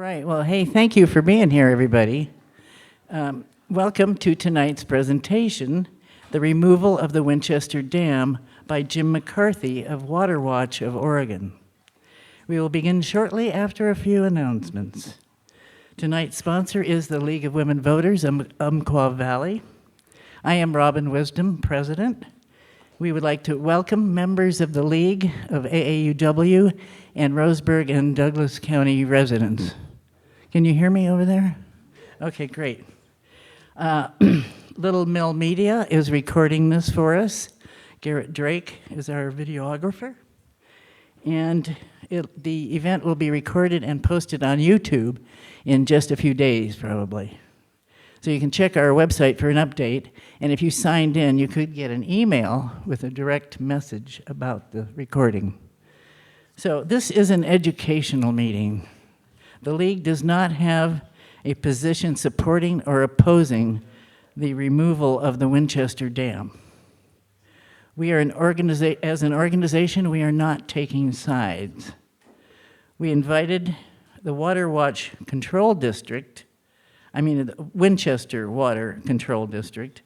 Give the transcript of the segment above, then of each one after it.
right, well, hey, thank you for being here, everybody. Welcome to tonight's presentation, The Removal of the Winchester Dam by Jim McCarthy of WaterWatch of Oregon. We will begin shortly after a few announcements. Tonight's sponsor is the League of Women Voters, Umpqua Valley. I am Robin Wisdom, president. We would like to welcome members of the League of AAUW and Roseburg and Douglas County residents. Can you hear me over there? Okay, great. Little Mill Media is recording this for us. Garrett Drake is our videographer. And the event will be recorded and posted on YouTube in just a few days, probably. So you can check our website for an update, and if you signed in, you could get an email with a direct message about the recording. So this is an educational meeting. The League does not have a position supporting or opposing the removal of the Winchester Dam. We are as an organization, we are not taking sides. We invited the WaterWatch Control District, the Winchester Water Control District,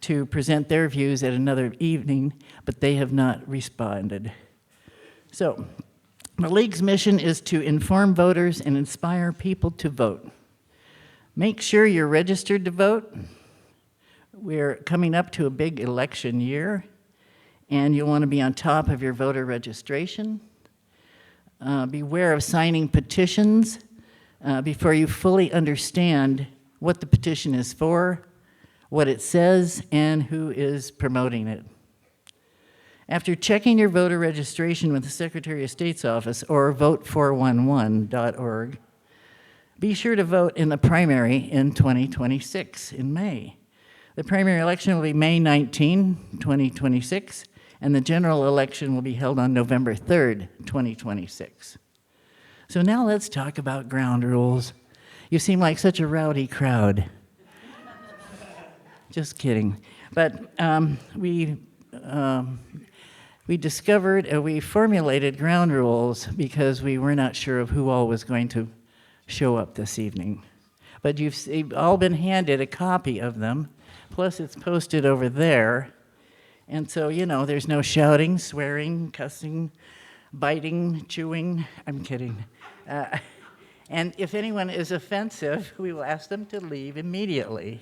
to present their views at another evening, but they have not responded. So, the League's mission is to inform voters and inspire people to vote. Make sure you're registered to vote. We're coming up to a big election year, and you'll want to be on top of your voter registration. Beware of signing petitions before you fully understand what the petition is for, what it says, and who is promoting it. After checking your voter registration with the Secretary of State's office or vote411.org, be sure to vote in the primary in 2026 in May. The primary election will be May 19, 2026, and the general election will be held on November 3rd, 2026. So now let's talk about ground rules. You seem like such a rowdy crowd. Just kidding. But we formulated ground rules because we were not sure of who all was going to show up this evening. But you've all been handed a copy of them, plus it's posted over there. And so, there's no shouting, swearing, cussing, biting, chewing. I'm kidding. And if anyone is offensive, we will ask them to leave immediately.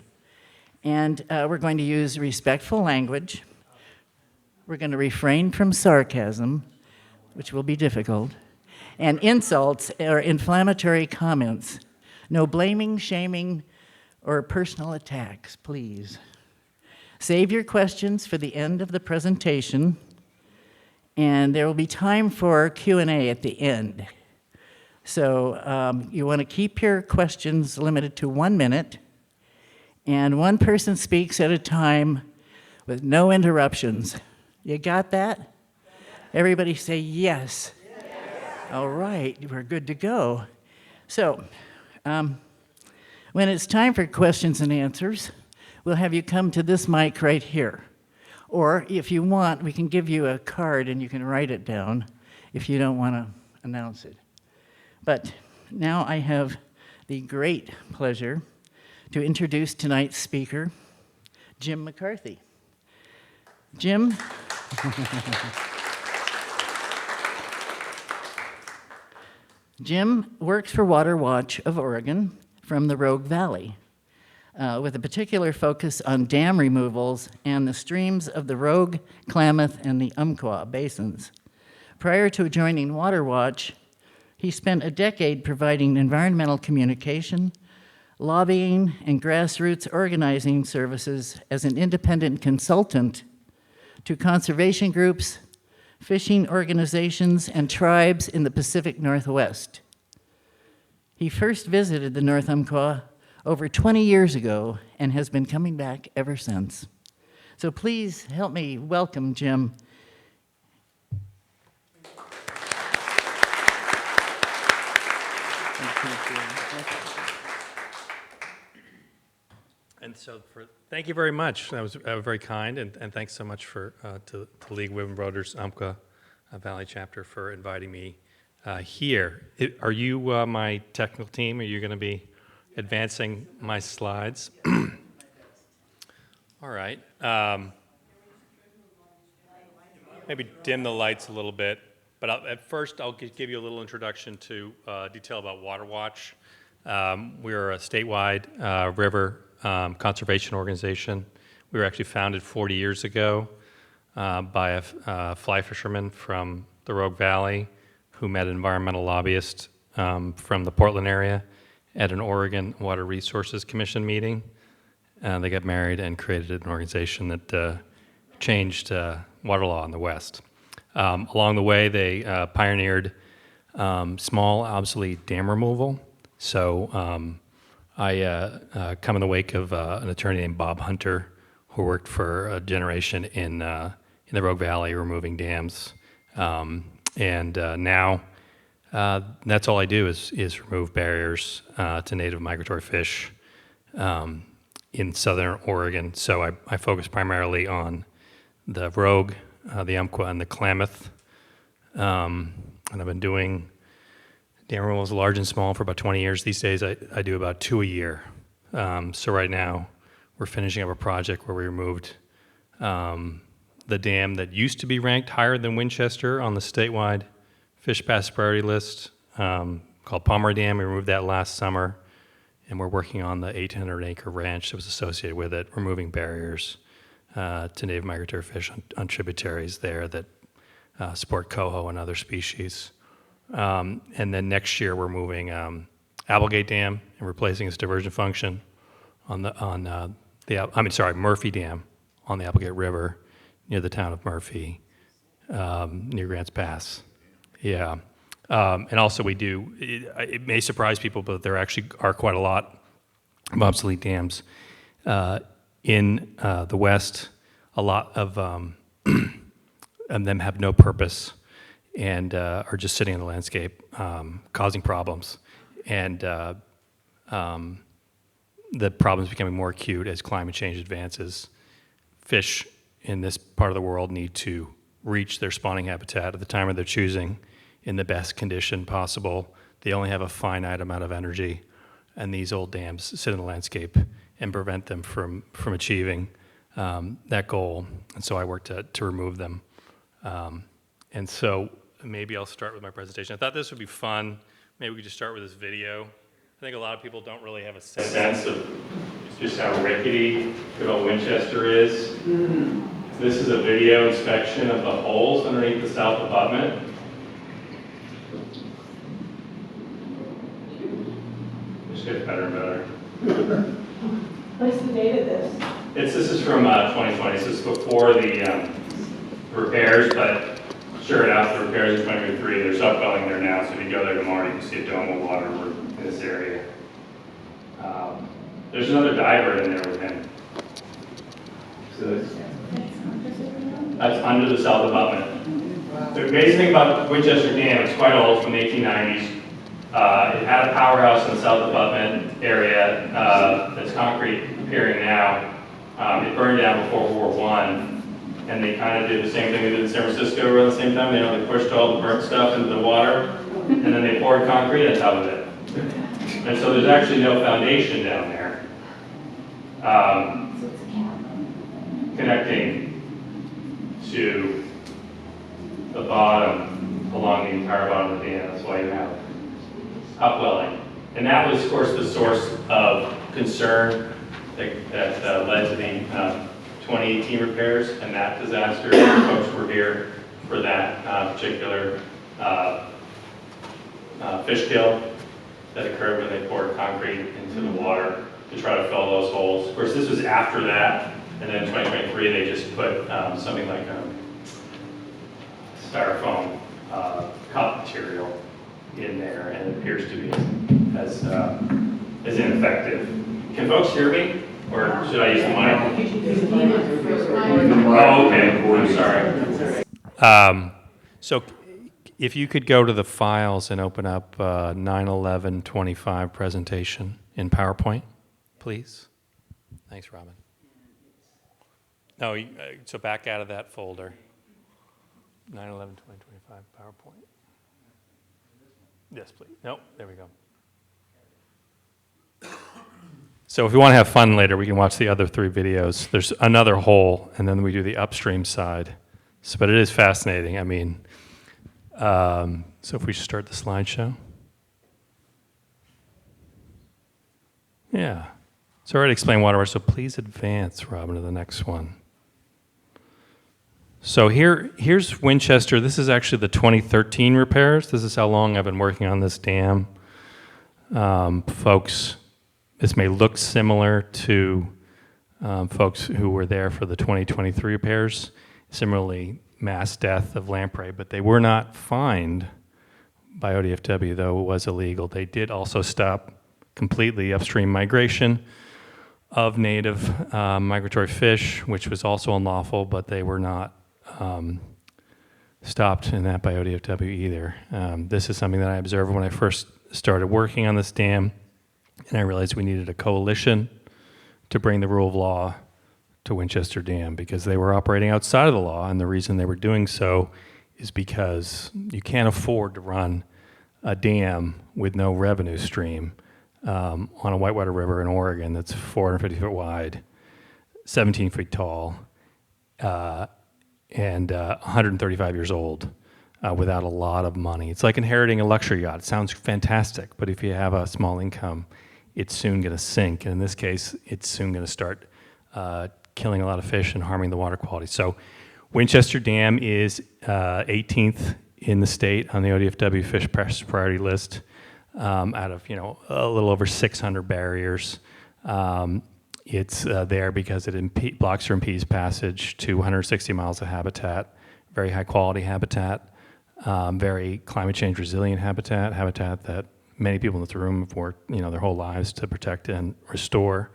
And we're going to use respectful language. We're going to refrain from sarcasm, which will be difficult, and insults or inflammatory comments. No blaming, shaming, or personal attacks, please. Save your questions for the end of the presentation, and there will be time for Q&A at the end. So you want to keep your questions limited to 1 minute, and one person speaks at a time with no interruptions. You got that? Everybody say yes. Yes. All right, we're good to go. So when it's time for questions and answers, we'll have you come to this mic right here. Or if you want, we can give you a card and you can write it down if you don't want to announce it. But now I have the great pleasure to introduce tonight's speaker, Jim McCarthy. Jim. Jim works for WaterWatch of Oregon from the Rogue Valley, with a particular focus on dam removals and the streams of the Rogue, Klamath, and the Umpqua basins. Prior to joining WaterWatch, he spent a decade providing environmental communication, lobbying, and grassroots organizing services as an independent consultant to conservation groups, fishing organizations, and tribes in the Pacific Northwest. He first visited the North Umpqua over 20 years ago and has been coming back ever since. So please help me welcome Jim. And so, thank you very much. That was very kind, and thanks so much to League of Women Voters Umpqua Valley Chapter for inviting me here. Are you my technical team? Are you going to be advancing my slides? All right. Maybe dim the lights a little bit. But at first, I'll give you a little introduction to detail about WaterWatch. We're a statewide river conservation organization. We were actually founded 40 years ago by a fly fisherman from the Rogue Valley who met an environmental lobbyist from the Portland area at an Oregon Water Resources Commission meeting. They got married and created an organization that changed water law in the West. Along the way, they pioneered small, obsolete dam removal. So I come in the wake of an attorney named Bob Hunter, who worked for a generation in the Rogue Valley removing dams. Now that's all I do is remove barriers to native migratory fish in southern Oregon. So I focus primarily on the Rogue, the Umpqua, and the Klamath. And I've been doing dam removals large and small for about 20 years. These days I do about 2 a year. So right now we're finishing up a project where we removed the dam that used to be ranked higher than Winchester on the statewide fish pass priority list, called Palmer Dam. We removed that last summer, and we're working on the 800-acre ranch that was associated with it, removing barriers to native migratory fish on tributaries there that support coho and other species. And then next year we're moving Applegate Dam and replacing its diversion function on Murphy Dam on the Applegate River near the town of Murphy, near Grants Pass. Yeah. And also we do, it may surprise people, but there actually are quite a lot of obsolete dams in the West. A lot of them have no purpose and are just sitting in the landscape, causing problems. And the problem is becoming more acute as climate change advances. Fish in this part of the world need to reach their spawning habitat at the time of their choosing in the best condition possible. They only have a finite amount of energy, and these old dams sit in the landscape and prevent them from achieving that goal. And so I work to remove them. And so maybe I'll start with my presentation. I thought this would be fun. Maybe we could just start with this video. I think a lot of people don't really have a sense of just how rickety good old Winchester is. This is a video inspection of the holes underneath the south abutment. It just gets better and better. What's the date of this? This is from 2020. This is before the repairs, but sure enough, the repairs in 2023, there's upwelling there now. So if you go there tomorrow, you can see a dome of water in this area. There's another diver in there with him. So that's under the south abutment. The basic thing about Winchester Dam, it's quite old, from the 1890s. It had a powerhouse in the south abutment area that's concrete appearing now. It burned down before World War I, and they kind of did the same thing they did in San Francisco around the same time. They pushed all the burnt stuff into the water, and then they poured concrete on top of it. And so there's actually no foundation down there connecting to the bottom along the entire bottom of the dam. That's why you have upwelling. And that was, of course, the source of concern that led to the 2018 repairs and that disaster. Folks were here for that particular fish kill that occurred when they poured concrete into the water to try to fill those holes. Of course, this was after that, and then in 2023 they just put something like a styrofoam cup material in there, and it appears to be as ineffective. Can folks hear me, or should I use the mic? Oh, okay. I'm sorry. So if you could go to the files and open up 9/11/25 presentation in PowerPoint, please. Thanks, Robin. No, so back out of that folder. 9/11/2025 PowerPoint. Yes, please. Nope, there we go. So if we want to have fun later, we can watch the other 3 videos. There's another hole, and then we do the upstream side. So, but it is fascinating. I mean, so if we should start the slideshow. Yeah. So I already explained WaterWatch, so please advance, Robin, to the next one. So here's Winchester. This is actually the 2013 repairs. This is how long I've been working on this dam. Folks, this may look similar to folks who were there for the 2023 repairs. Similarly, mass death of lamprey, but they were not fined by ODFW, though it was illegal. They did also stop completely upstream migration of native migratory fish, which was also unlawful, but they were not stopped in that by ODFW either. This is something that I observed when I first started working on this dam, and I realized we needed a coalition to bring the rule of law to Winchester Dam because they were operating outside of the law, and the reason they were doing so is because you can't afford to run a dam with no revenue stream on a whitewater river in Oregon that's 450 foot wide, 17 feet tall, and 135 years old without a lot of money. It's like inheriting a luxury yacht. It sounds fantastic, but if you have a small income, it's soon going to sink. And in this case, it's soon going to start killing a lot of fish and harming the water quality. So Winchester Dam is 18th in the state on the ODFW fish priority list out of a little over 600 barriers. It's there because it blocks or impedes passage to 160 miles of habitat, very high quality habitat, very climate change resilient habitat that many people in this room have worked their whole lives to protect and restore.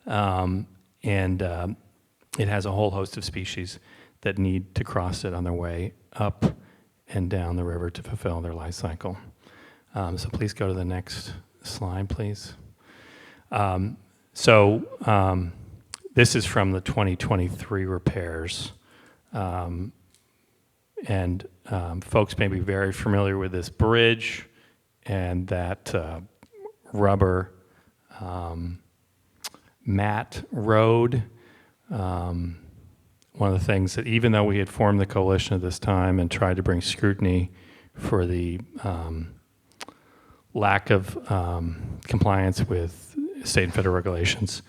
And it has a whole host of species that need to cross it on their way up and down the river to fulfill their life cycle. So please go to the next slide, please. This is from the 2023 repairs. And folks may be very familiar with this bridge and that rubber mat road. One of the things that, even though we had formed the coalition at this time and tried to bring scrutiny for the lack of compliance with state and federal regulations,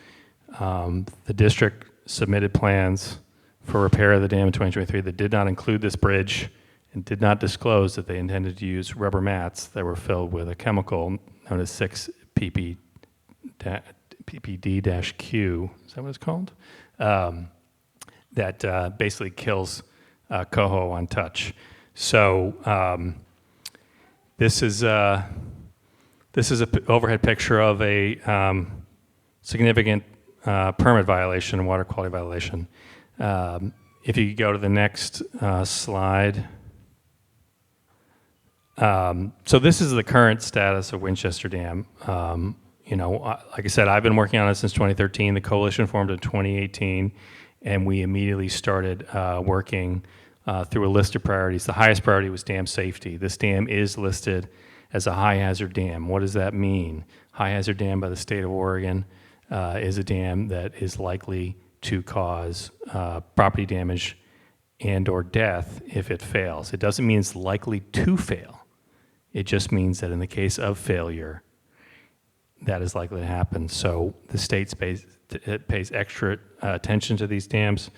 the district submitted plans for repair of the dam in 2023 that did not include this bridge and did not disclose that they intended to use rubber mats that were filled with a chemical known as 6-PPD-Q, is that what it's called? That basically kills coho on touch. So this is an overhead picture of a significant permit violation, water quality violation. If you could go to the next slide. So this is the current status of Winchester Dam. Like I said, I've been working on it since 2013. The coalition formed in 2018, and we immediately started working through a list of priorities. The highest priority was dam safety. This dam is listed as a high hazard dam. What does that mean? High hazard dam by the state of Oregon is a dam that is likely to cause property damage and or death if it fails. It doesn't mean it's likely to fail. It just means that in the case of failure, that is likely to happen. So the state pays extra attention to these dams.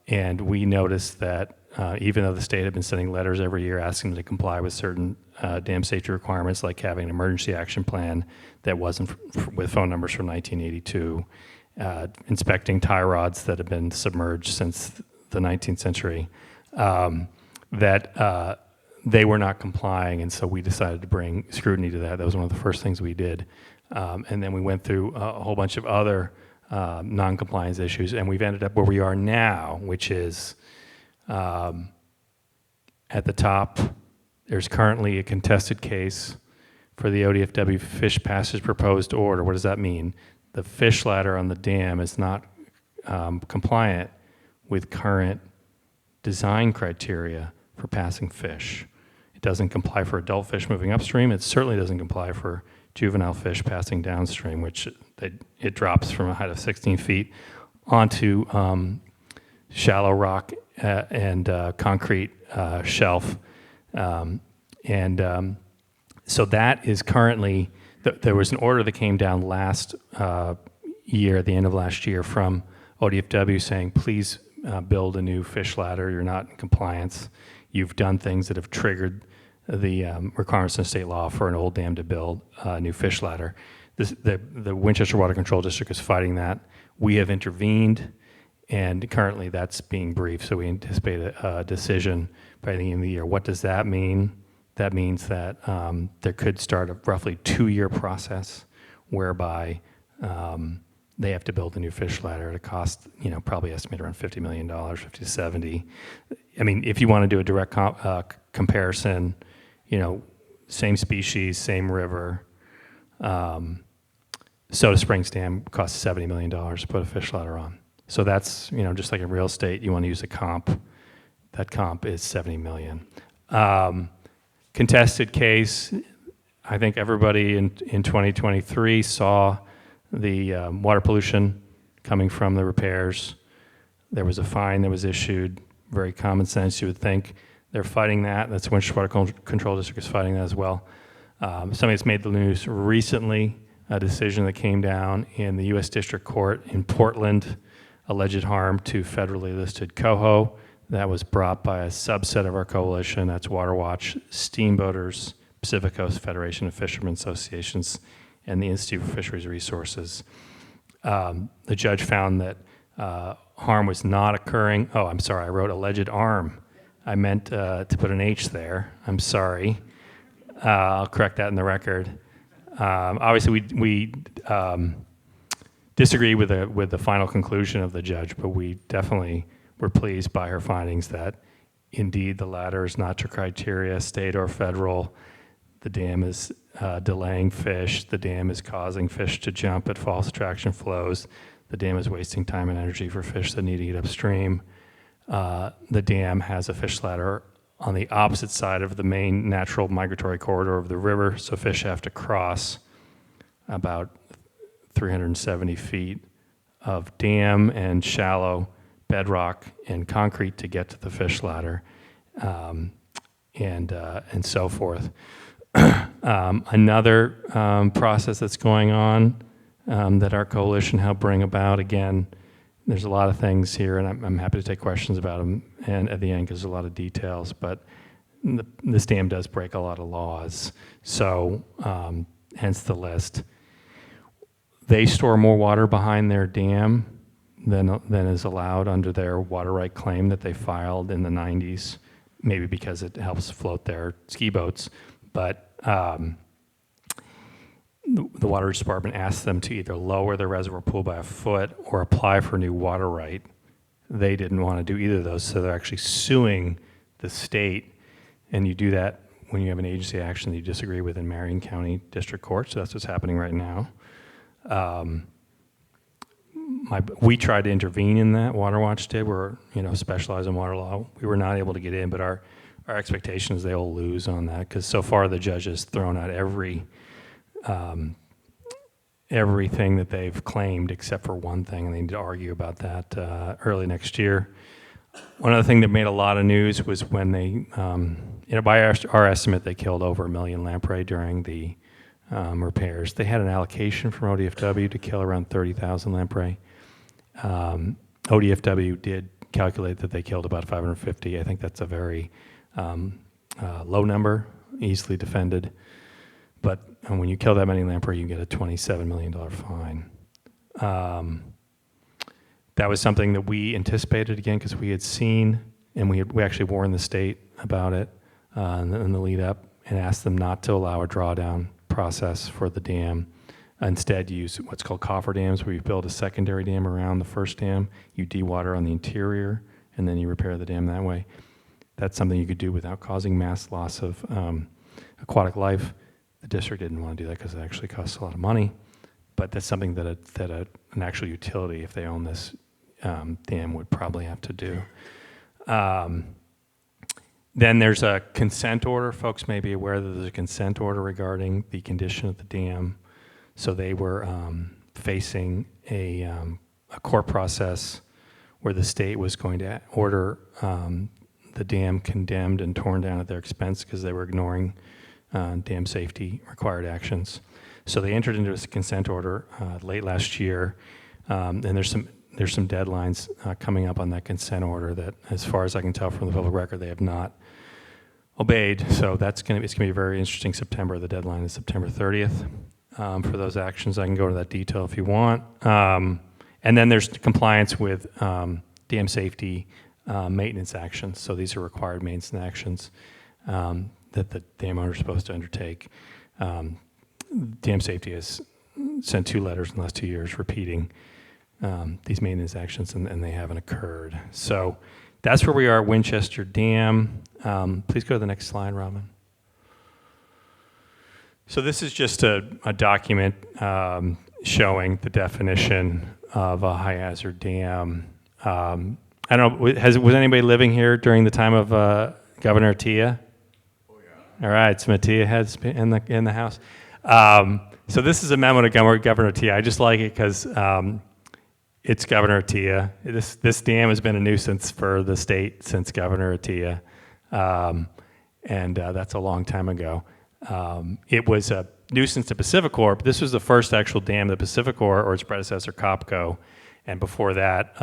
And we noticed that even though the state had been sending letters every year asking them to comply with certain dam safety requirements, like having an emergency action plan that wasn't with phone numbers from 1982, inspecting tie rods that have been submerged since the 19th century, that they were not complying, and so we decided to bring scrutiny to that. That was one of the first things we did. And then we went through a whole bunch of other non-compliance issues, and we've ended up where we are now, which is at the top, there's currently a contested case for the ODFW fish passage proposed order. What does that mean? The fish ladder on the dam is not compliant with current design criteria for passing fish. It doesn't comply for adult fish moving upstream. It certainly doesn't comply for juvenile fish passing downstream, which it drops from a height of 16 feet onto shallow rock and concrete shelf. So that is currently, there was an order that came down last year, at the end of last year, from ODFW saying, please build a new fish ladder. You're not in compliance. You've done things that have triggered the requirements in state law for an old dam to build a new fish ladder. The Winchester Water Control District is fighting that. We have intervened, and currently that's being briefed, so we anticipate a decision by the end of the year. What does that mean? That means that there could start a roughly 2-year process whereby they have to build a new fish ladder at a cost, probably estimated around $50 million, 50 to 70. I mean, if you want to do a direct comparison, same species, same river, Soda Springs Dam costs $70 million to put a fish ladder on. So that's, just like in real estate, you want to use a comp. That comp is $70 million. Contested case, I think everybody in 2023 saw the water pollution coming from the repairs. There was a fine that was issued, very common sense, you would think. They're fighting that. That's Winchester Water Control District is fighting that as well. Something that's made the news recently, a decision that came down in the U.S. District Court in Portland, alleged harm to federally listed coho. That was brought by a subset of our coalition. That's WaterWatch, Steamboaters, Pacific Coast Federation of Fishermen Associations, and the Institute for Fisheries Resources. The judge found that harm was not occurring. Oh, I'm sorry, I wrote alleged harm. I meant to put an H there. I'm sorry. I'll correct that in the record. Obviously, we disagree with the final conclusion of the judge, but we definitely were pleased by her findings that indeed the latter is not to criteria, state or federal. The dam is delaying fish. The dam is causing fish to jump at false attraction flows. The dam is wasting time and energy for fish that need to get upstream. The dam has a fish ladder on the opposite side of the main natural migratory corridor of the river, so fish have to cross about 370 feet of dam and shallow bedrock and concrete to get to the fish ladder, and so forth. Another process that's going on that our coalition helped bring about, again, there's a lot of things here, and I'm happy to take questions about them, and at the end, because there's a lot of details, but this dam does break a lot of laws, so hence the list. They store more water behind their dam than is allowed under their water right claim that they filed in the 90s, maybe because it helps float their ski boats, but the Water Department asked them to either lower the reservoir pool by a foot or apply for new water right. They didn't want to do either of those, so they're actually suing the state, and you do that when you have an agency action that you disagree with in Marion County District Court, so that's what's happening right now. We tried to intervene in that, WaterWatch did. We're specialized in water law. We were not able to get in, but our expectation is they'll lose on that, because so far the judge has thrown out everything that they've claimed except for one thing, and they need to argue about that early next year. One other thing that made a lot of news was when they, by our estimate, they killed over 1 million lamprey during the repairs. They had an allocation from ODFW to kill around 30,000 lamprey. ODFW did calculate that they killed about 550. I think that's a very low number, easily defended. But when you kill that many lamprey, you get a $27 million fine. That was something that we anticipated, again, because we had seen, and we actually warned the state about it in the lead up, and asked them not to allow a drawdown process for the dam. Instead, use what's called coffer dams, where you build a secondary dam around the first dam, you dewater on the interior, and then you repair the dam that way. That's something you could do without causing mass loss of aquatic life. The district didn't want to do that because it actually costs a lot of money, but that's something that an actual utility, if they own this dam, would probably have to do. Then there's a consent order. Folks may be aware that there's a consent order regarding the condition of the dam. So they were facing a court process where the state was going to order the dam condemned and torn down at their expense because they were ignoring dam safety required actions. So they entered into a consent order late last year, and there's some deadlines coming up on that consent order that, as far as I can tell from the public record, they have not obeyed. So it's going to be a very interesting September. The deadline is September 30th for those actions. I can go into that detail if you want. And then there's compliance with dam safety maintenance actions. So these are required maintenance actions that the dam owner is supposed to undertake. Dam safety has sent 2 letters in the last 2 years repeating these maintenance actions, and they haven't occurred. So that's where we are at Winchester Dam. Please go to the next slide, Robin. So this is just a document showing the definition of a high hazard dam. I don't know, was anybody living here during the time of Governor Atiyeh? Oh yeah. All right, some Atiyeh heads in the house. So this is a memo to Governor Atiyeh. I just like it because it's Governor Atiyeh. This dam has been a nuisance for the state since Governor Atiyeh, and that's a long time ago. It was a nuisance to Pacificorp. This was the first actual dam that Pacificorp, or its predecessor Copco, and before that,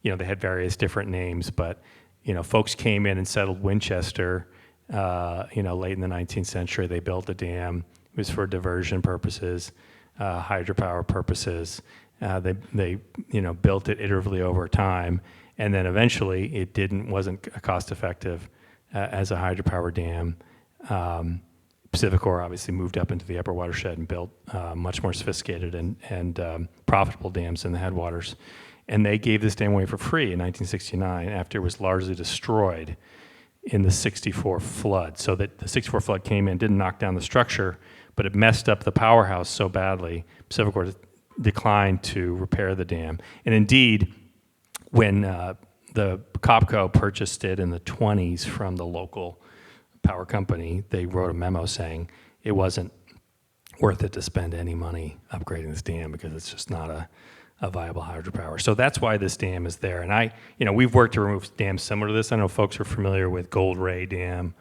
they had various different names, but folks came in and settled Winchester. Late in the 19th century, they built a dam. It was for diversion purposes, hydropower purposes. They built it iteratively over time, and then eventually it wasn't cost effective as a hydropower dam. Pacificorp obviously moved up into the upper watershed and built much more sophisticated and profitable dams in the headwaters. And they gave this dam away for free in 1969 after it was largely destroyed in the 64 flood. So that the 64 flood came in, didn't knock down the structure, but it messed up the powerhouse so badly, Pacificorp declined to repair the dam. And indeed, when the Copco purchased it in the 20s from the local power company, they wrote a memo saying it wasn't worth it to spend any money upgrading this dam because it's just not a viable hydropower. So that's why this dam is there. And we've worked to remove dams similar to this. I know folks are familiar with Gold Ray Dam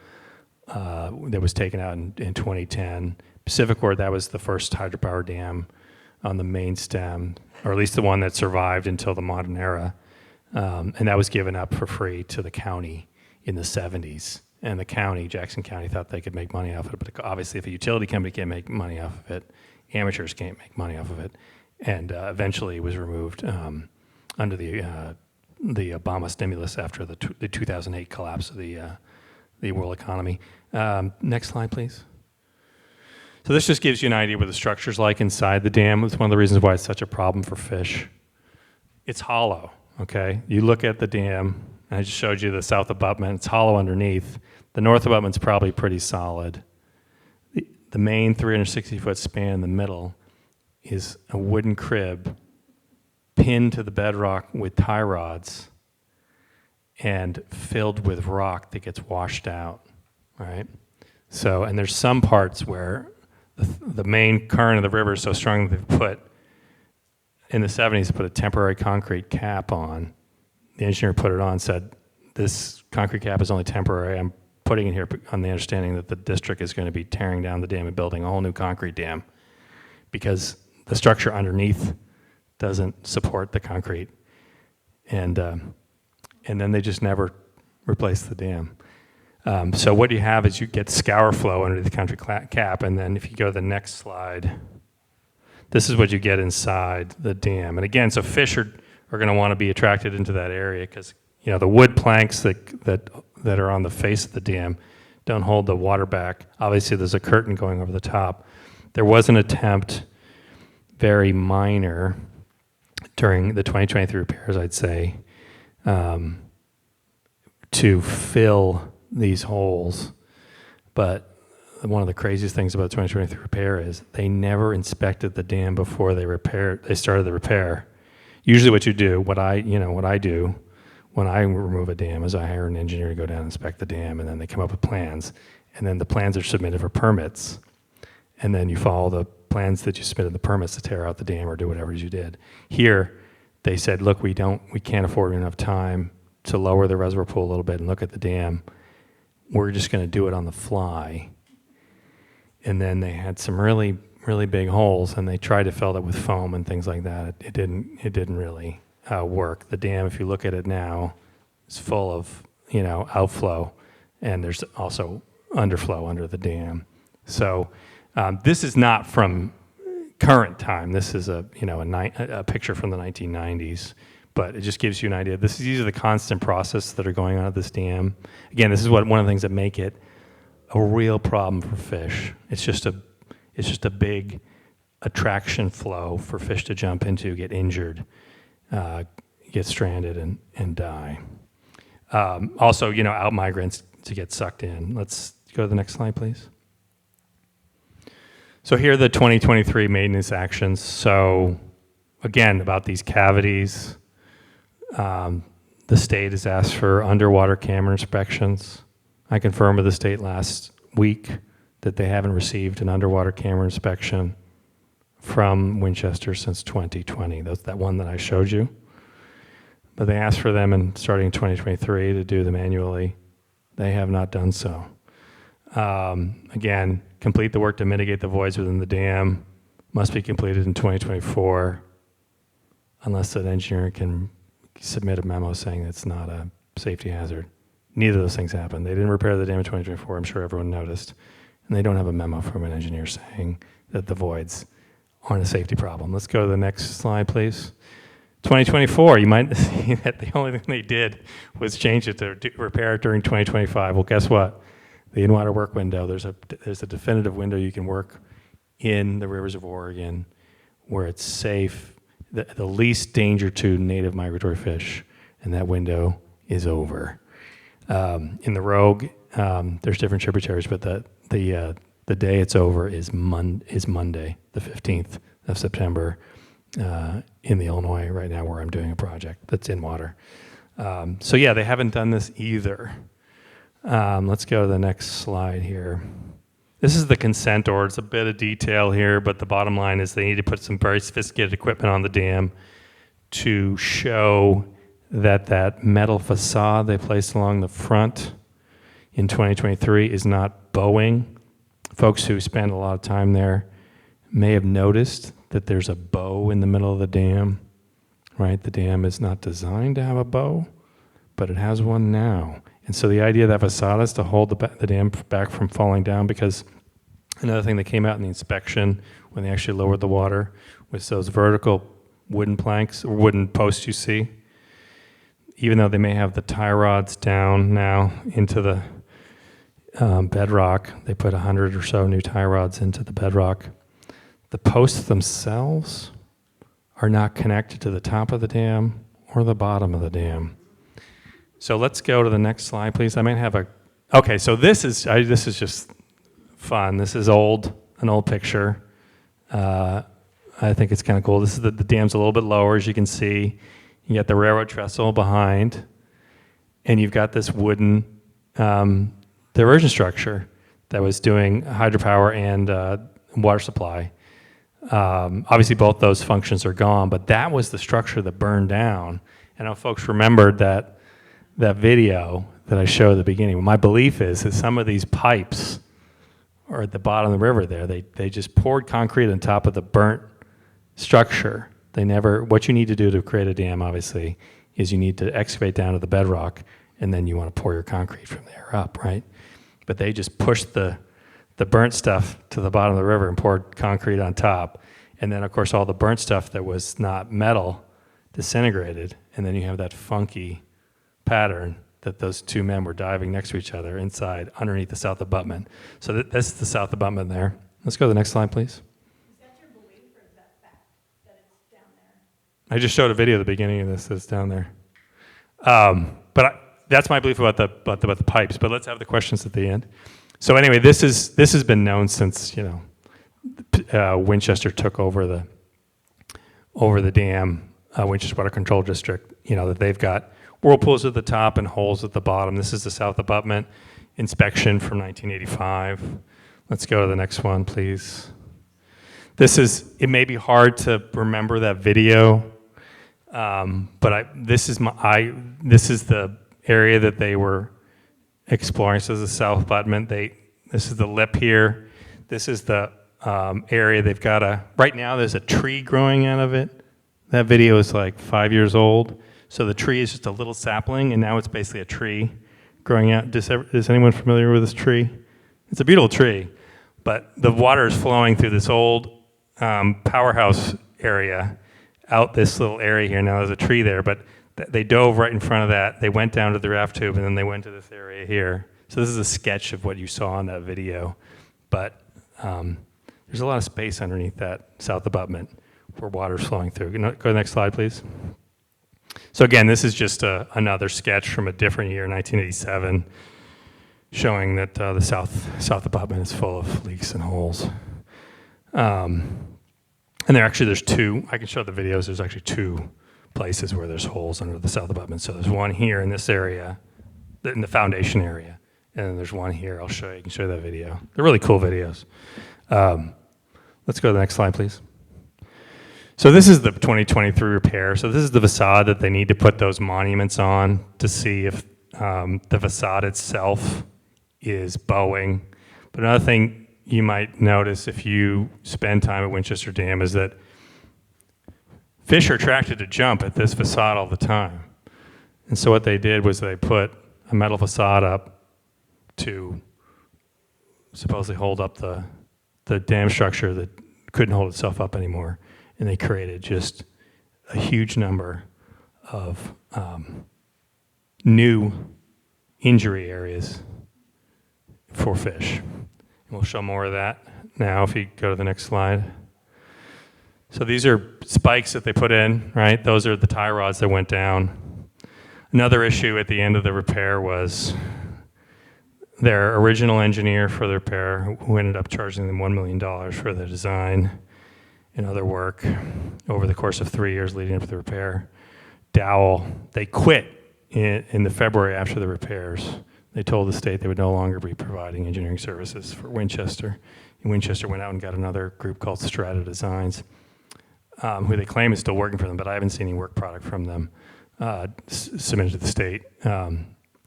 that was taken out in 2010. Pacificorp, that was the first hydropower dam on the main stem, or at least the one that survived until the modern era. And that was given up for free to the county in the 70s. And the county, Jackson County, thought they could make money off of it. But obviously, if a utility company can't make money off of it, amateurs can't make money off of it. And eventually it was removed under the Obama stimulus after the 2008 collapse of the world economy. Next slide, please. So this just gives you an idea what the structure's like inside the dam. It's one of the reasons why it's such a problem for fish. It's hollow, okay? You look at the dam, and I just showed you the south abutment. It's hollow underneath. The north abutment's probably pretty solid. The main 360-foot span in the middle is a wooden crib pinned to the bedrock with tie rods and filled with rock that gets washed out, right? So, and there's some parts where the main current of the river is so strong that they put, in the 70s, put a temporary concrete cap on. The engineer put it on, said, this concrete cap is only temporary. I'm putting it here on the understanding that the district is going to be tearing down the dam and building a whole new concrete dam because the structure underneath doesn't support the concrete. And then they just never replaced the dam. So what you have is you get scour flow under the concrete cap, and then if you go to the next slide, this is what you get inside the dam. And again, so fish are going to want to be attracted into that area because the wood planks that are on the face of the dam don't hold the water back. Obviously, there's a curtain going over the top. There was an attempt, very minor, during the 2023 repairs, I'd say, to fill these holes. But one of the craziest things about the 2023 repair is they never inspected the dam before they started the repair. Usually what you do, what I do when I remove a dam is I hire an engineer to go down and inspect the dam, and then they come up with plans, and then the plans are submitted for permits, and then you follow the plans that you submitted the permits to tear out the dam or do whatever you did. Here, they said, look, we can't afford enough time to lower the reservoir pool a little bit and look at the dam. We're just going to do it on the fly. And then they had some really, really big holes, and they tried to fill it with foam and things like that. It didn't really work. The dam, if you look at it now, is full of outflow, and there's also underflow under the dam. So this is not from current time. This is a picture from the 1990s, but it just gives you an idea. These are the constant processes that are going on at this dam. Again, this is one of the things that make it a real problem for fish. It's just a big attraction flow for fish to jump into, get injured, get stranded, and die. Also, out migrants to get sucked in. Let's go to the next slide, please. So here are the 2023 maintenance actions. So again, about these cavities, the state has asked for underwater camera inspections. I confirmed with the state last week that they haven't received an underwater camera inspection from Winchester since 2020. That's that one that I showed you. But they asked for them starting in 2023 to do them annually. They have not done so. Again, complete the work to mitigate the voids within the dam. Must be completed in 2024 unless an engineer can submit a memo saying it's not a safety hazard. Neither of those things happened. They didn't repair the dam in 2024. I'm sure everyone noticed. And they don't have a memo from an engineer saying that the voids aren't a safety problem. Let's go to the next slide, please. 2024, you might see that the only thing they did was change it to repair it during 2025. Well, guess what? The in-water work window, there's a definitive window you can work in the rivers of Oregon where it's safe, the least danger to native migratory fish, and that window is over. In the Rogue, there's different tributaries, but the day it's over is Monday, the 15th of September, in the Illinois right now where I'm doing a project that's in water. So yeah, they haven't done this either. Let's go to the next slide here. This is the consent order. It's a bit of detail here, but the bottom line is they need to put some very sophisticated equipment on the dam to show that metal facade they placed along the front in 2023 is not bowing. Folks who spend a lot of time there may have noticed that there's a bow in the middle of the dam, right? The dam is not designed to have a bow, but it has one now. And so the idea of that facade is to hold the dam back from falling down, because another thing that came out in the inspection when they actually lowered the water was those vertical wooden planks, or wooden posts you see. Even though they may have the tie rods down now into the bedrock, they put 100 or so new tie rods into the bedrock. The posts themselves are not connected to the top of the dam or the bottom of the dam. So let's go to the next slide, please. I might have okay, so this is just fun. This is an old picture. I think it's kind of cool. This is the dam's a little bit lower, as you can see. You got the railroad trestle behind, and you've got this wooden diversion structure that was doing hydropower and water supply. Obviously, both those functions are gone, but that was the structure that burned down. I know folks remembered that video that I showed at the beginning. My belief is that some of these pipes are at the bottom of the river there. They just poured concrete on top of the burnt structure. What you need to do to create a dam, obviously, is you need to excavate down to the bedrock, and then you want to pour your concrete from there up, right? But they just pushed the burnt stuff to the bottom of the river and poured concrete on top. And then, of course, all the burnt stuff that was not metal disintegrated, and then you have that funky pattern that those two men were diving next to each other inside, underneath the south abutment. So that's the south abutment there. Let's go to the next slide, please. I just showed a video at the beginning of this that's down there. That's my belief about the pipes, but let's have the questions at the end. So anyway, this has been known since Winchester took over the dam, Winchester Water Control District, that they've got whirlpools at the top and holes at the bottom. This is the south abutment inspection from 1985. Let's go to the next one, please. It may be hard to remember that video, but this is the area that they were exploring. So this is the south abutment. This is the lip here. This is the area they've got right now there's a tree growing out of it. That video is like 5 years old. So the tree is just a little sapling, and now it's basically a tree growing out. Is anyone familiar with this tree? It's a beautiful tree, but the water is flowing through this old powerhouse area out this little area here. Now there's a tree there, but they dove right in front of that. They went down to the raft tube, and then they went to this area here. So this is a sketch of what you saw in that video, but there's a lot of space underneath that south abutment where water's flowing through. Go to the next slide, please. So again, this is just another sketch from a different year, 1987, showing that the south abutment is full of leaks and holes. And there's two. I can show the videos. There's actually two places where there's holes under the south abutment. So there's one here in this area, in the foundation area, and then there's one here. I'll show you. I can show you that video. They're really cool videos. Let's go to the next slide, please. So this is the 2023 repair. So this is the facade that they need to put those monuments on to see if the facade itself is bowing. But another thing you might notice if you spend time at Winchester Dam is that fish are attracted to jump at this facade all the time. And so what they did was they put a metal facade up to supposedly hold up the dam structure that couldn't hold itself up anymore. And they created just a huge number of new injury areas for fish. And we'll show more of that now if you go to the next slide. So these are spikes that they put in, right? Those are the tie rods that went down. Another issue at the end of the repair was their original engineer for the repair, who ended up charging them $1 million for the design and other work over the course of 3 years leading up to the repair. Dowell, they quit in the February after the repairs. They told the state they would no longer be providing engineering services for Winchester. And Winchester went out and got another group called Strata Designs, who they claim is still working for them, but I haven't seen any work product from them submitted to the state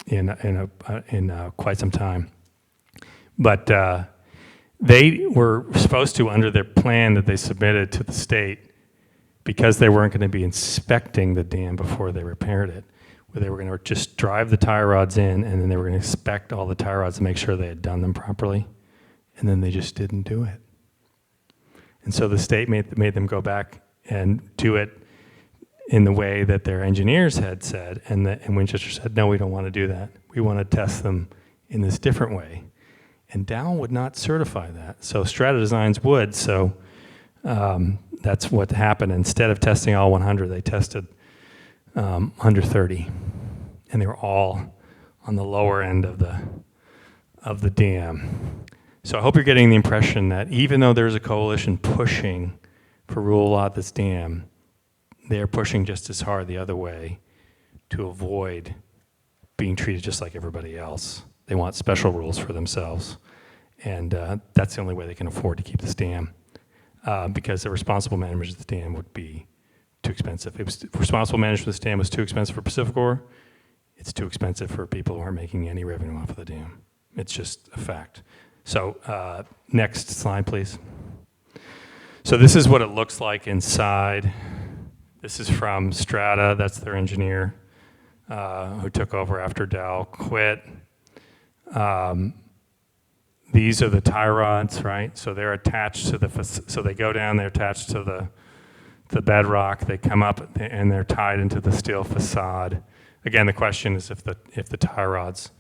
in quite some time. But they were supposed to, under their plan that they submitted to the state, because they weren't going to be inspecting the dam before they repaired it, where they were going to just drive the tie rods in, and then they were going to inspect all the tie rods to make sure they had done them properly, and then they just didn't do it. And so the state made them go back and do it in the way that their engineers had said, and Winchester said, no, we don't want to do that. We want to test them in this different way. And Dowell would not certify that. So Strata Designs would, so that's what happened. Instead of testing all 100, they tested under 30. And they were all on the lower end of the dam. So I hope you're getting the impression that even though there's a coalition pushing for rule of law at this dam, they're pushing just as hard the other way to avoid being treated just like everybody else. They want special rules for themselves, and that's the only way they can afford to keep this dam, because the responsible management of the dam would be too expensive. If responsible management of this dam was too expensive for PacifiCorp, it's too expensive for people who aren't making any revenue off of the dam. It's just a fact. So next slide, please. So this is what it looks like inside. This is from Strata. That's their engineer who took over after Dowell quit. These are the tie rods, right? So they're attached to so they go down, they're attached to the bedrock, they come up and they're tied into the steel facade. Again, the question is if the tie rods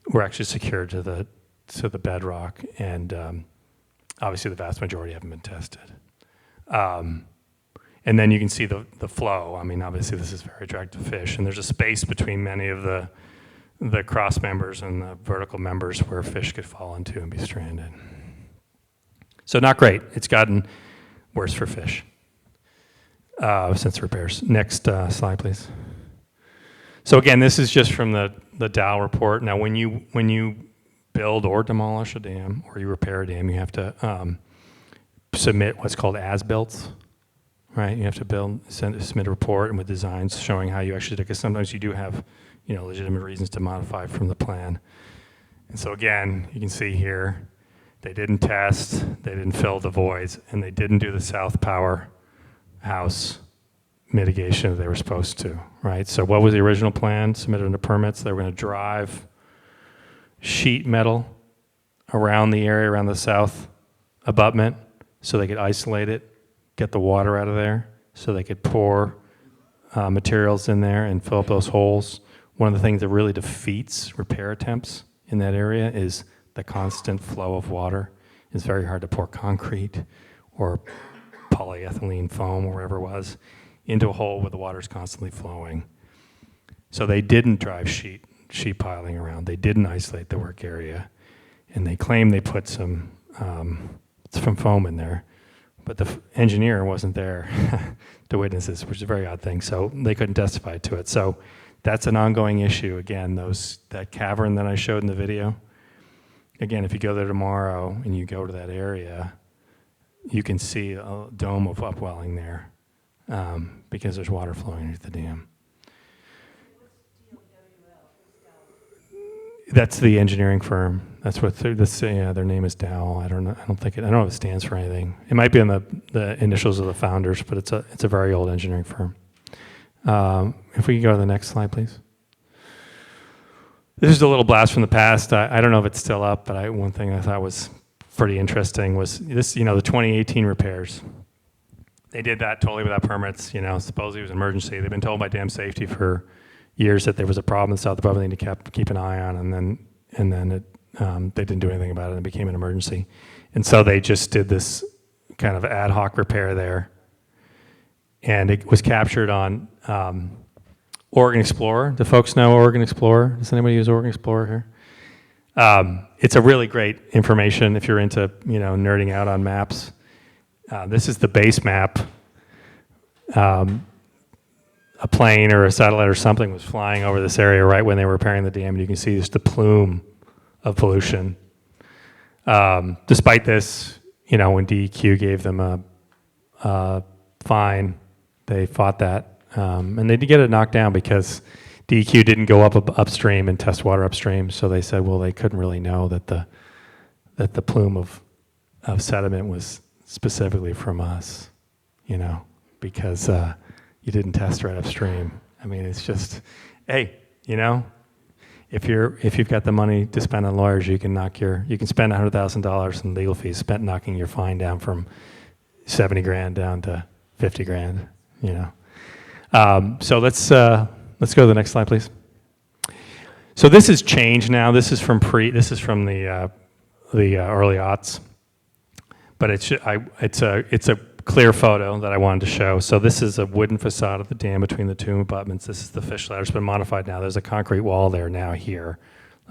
were actually secured to the bedrock, and obviously the vast majority haven't been tested. And then you can see the flow. I mean, obviously this is very attractive fish, and there's a space between many of the cross members and the vertical members where fish could fall into and be stranded. So not great. It's gotten worse for fish since repairs. Next slide, please. So again, this is just from the Dow report. Now, when you build or demolish a dam or you repair a dam, you have to submit what's called as-built, right? You have to submit a report and with designs showing how you actually did it, because sometimes you do have, legitimate reasons to modify from the plan. And so again, you can see here, they didn't test, they didn't fill the voids, and they didn't do the south power house mitigation that they were supposed to, right? So what was the original plan submitted under permits? They were going to drive sheet metal around the area, around the south abutment, so they could isolate it, get the water out of there, so they could pour materials in there and fill up those holes. One of the things that really defeats repair attempts in that area is the constant flow of water. It's very hard to pour concrete or polyethylene foam or whatever it was into a hole where the water is constantly flowing. So they didn't drive sheet piling around. They didn't isolate the work area. And they claim they put some foam in there. But the engineer wasn't there to witness this, which is a very odd thing. So they couldn't testify to it. So that's an ongoing issue. Again, that cavern that I showed in the video, again, if you go there tomorrow and you go to that area, you can see a dome of upwelling there because there's water flowing into the dam. That's the engineering firm. That's what their name is Dow. I don't know. I don't know if it stands for anything. It might be on the initials of the founders, but it's a very old engineering firm. If we can go to the next slide, please. This is a little blast from the past. I don't know if it's still up, but one thing I thought was pretty interesting was this. The 2018 repairs. They did that totally without permits. Supposedly it was an emergency. They've been told by dam safety for years that there was a problem in the south above they need to keep an eye on, and then they didn't do anything about it, and it became an emergency. And so they just did this kind of ad hoc repair there, and it was captured on Oregon Explorer. Do folks know Oregon Explorer? Does anybody use Oregon Explorer here? It's a really great information if you're into nerding out on maps. This is the base map. A plane or a satellite or something was flying over this area right when they were repairing the dam, and you can see just the plume of pollution. Despite this, when DEQ gave them a fine, they fought that, and they did get it knocked down because DEQ didn't go upstream and test water upstream. So they said, well, they couldn't really know that the plume of sediment was specifically from us, because you didn't test right upstream. I mean, it's just, hey, if you've got the money to spend on lawyers, you can spend $100,000 in legal fees spent knocking your fine down from 70 grand down to 50 grand. So let's go to the next slide, please. So this has changed now. This is from the early aughts, but it's a clear photo that I wanted to show. So this is a wooden facade of the dam between the two abutments. This is the fish ladder. It's been modified now. There's a concrete wall there now here,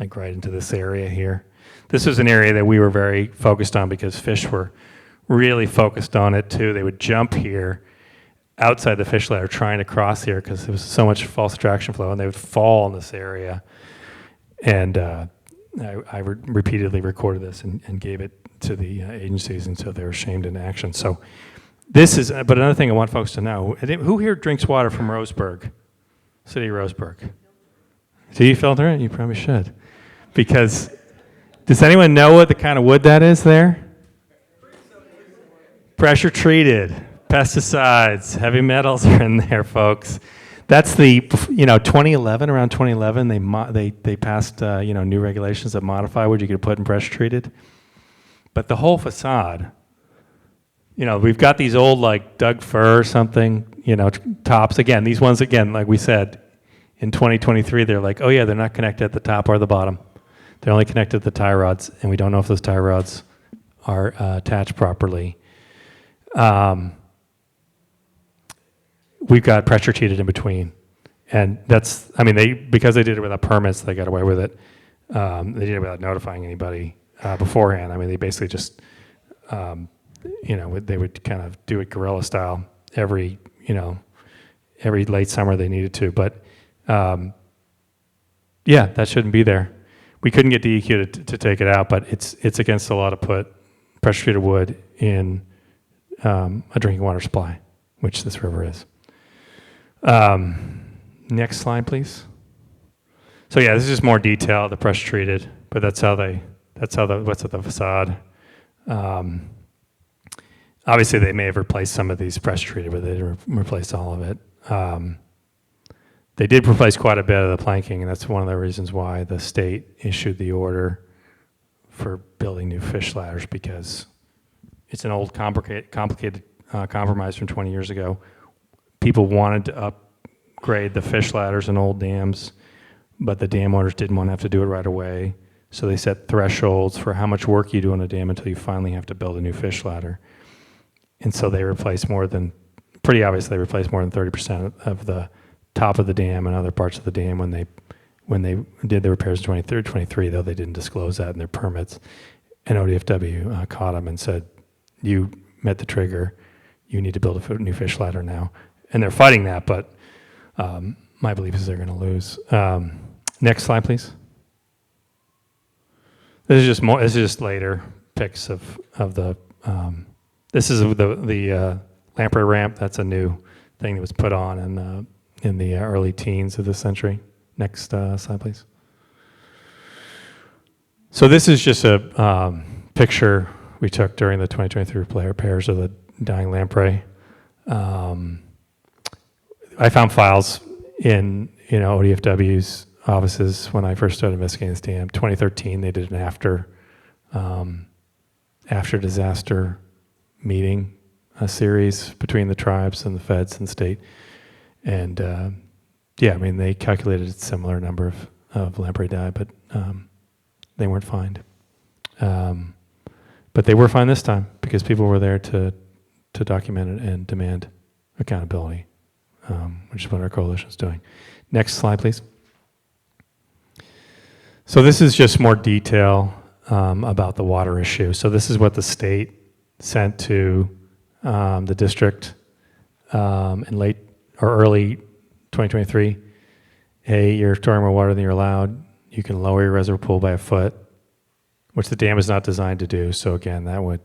like right into this area here. This was an area that we were very focused on because fish were really focused on it too. They would jump here outside the fish ladder trying to cross here because there was so much false attraction flow, and they would fall in this area. And I repeatedly recorded this and gave it to the agencies until they were shamed into action. So this is, but another thing I want folks to know, who here drinks water from Roseburg, city of Roseburg? Do you filter it? You probably should. Because, does anyone know what the kind of wood that is there? Pressure treated, pesticides, heavy metals are in there, folks. That's the, 2011, around 2011, they passed, new regulations that modify what you could put in pressure treated. But the whole facade, we've got these old, like Doug fir or something, tops. Again, these ones, like we said, in 2023, they're like, oh yeah, they're not connected at the top or the bottom. They're only connected at the tie rods, and we don't know if those tie rods are attached properly. We've got pressure treated in between. And that's, because they did it without permits, they got away with it. They did it without notifying anybody beforehand. They basically just, they would kind of do it guerrilla style every late summer they needed to. But Yeah, that shouldn't be there. We couldn't get DEQ to take it out, but it's against the law to put pressure-treated wood in a drinking water supply, which this river is. Next slide, please. So yeah, this is just more detail, the pressure-treated, but that's what's at the facade. Obviously, they may have replaced some of these pressure-treated, but they didn't replace all of it. They did replace quite a bit of the planking, and that's one of the reasons why the state issued the order for building new fish ladders, because it's an old, complicated compromise from 20 years ago. People wanted to upgrade the fish ladders in old dams, but the dam owners didn't want to have to do it right away. So they set thresholds for how much work you do on a dam until you finally have to build a new fish ladder. And so they replaced pretty obviously they replaced more than 30% of the top of the dam and other parts of the dam when they did the repairs in 23, though they didn't disclose that in their permits. And ODFW caught them and said, you met the trigger, you need to build a new fish ladder now. And they're fighting that, but my belief is they're going to lose. Next slide, please. This is just later pics of the. This is the lamprey ramp. That's a new thing that was put on in the early teens of this century. Next slide, please. So this is just a picture we took during the 2023 repairs of the dying lamprey. I found files in ODFW's offices when I first started investigating this dam. 2013, they did an after disaster meeting, a series between the tribes and the feds and the state. And they calculated a similar number of lamprey died, but they weren't fined. But they were fined this time because people were there to document it and demand accountability, which is what our coalition is doing. Next slide, please. So this is just more detail about the water issue. So this is what the state sent to the district in late or early 2023. Hey, you're storing more water than you're allowed. You can lower your reservoir pool by a foot, which the dam is not designed to do. So again, that would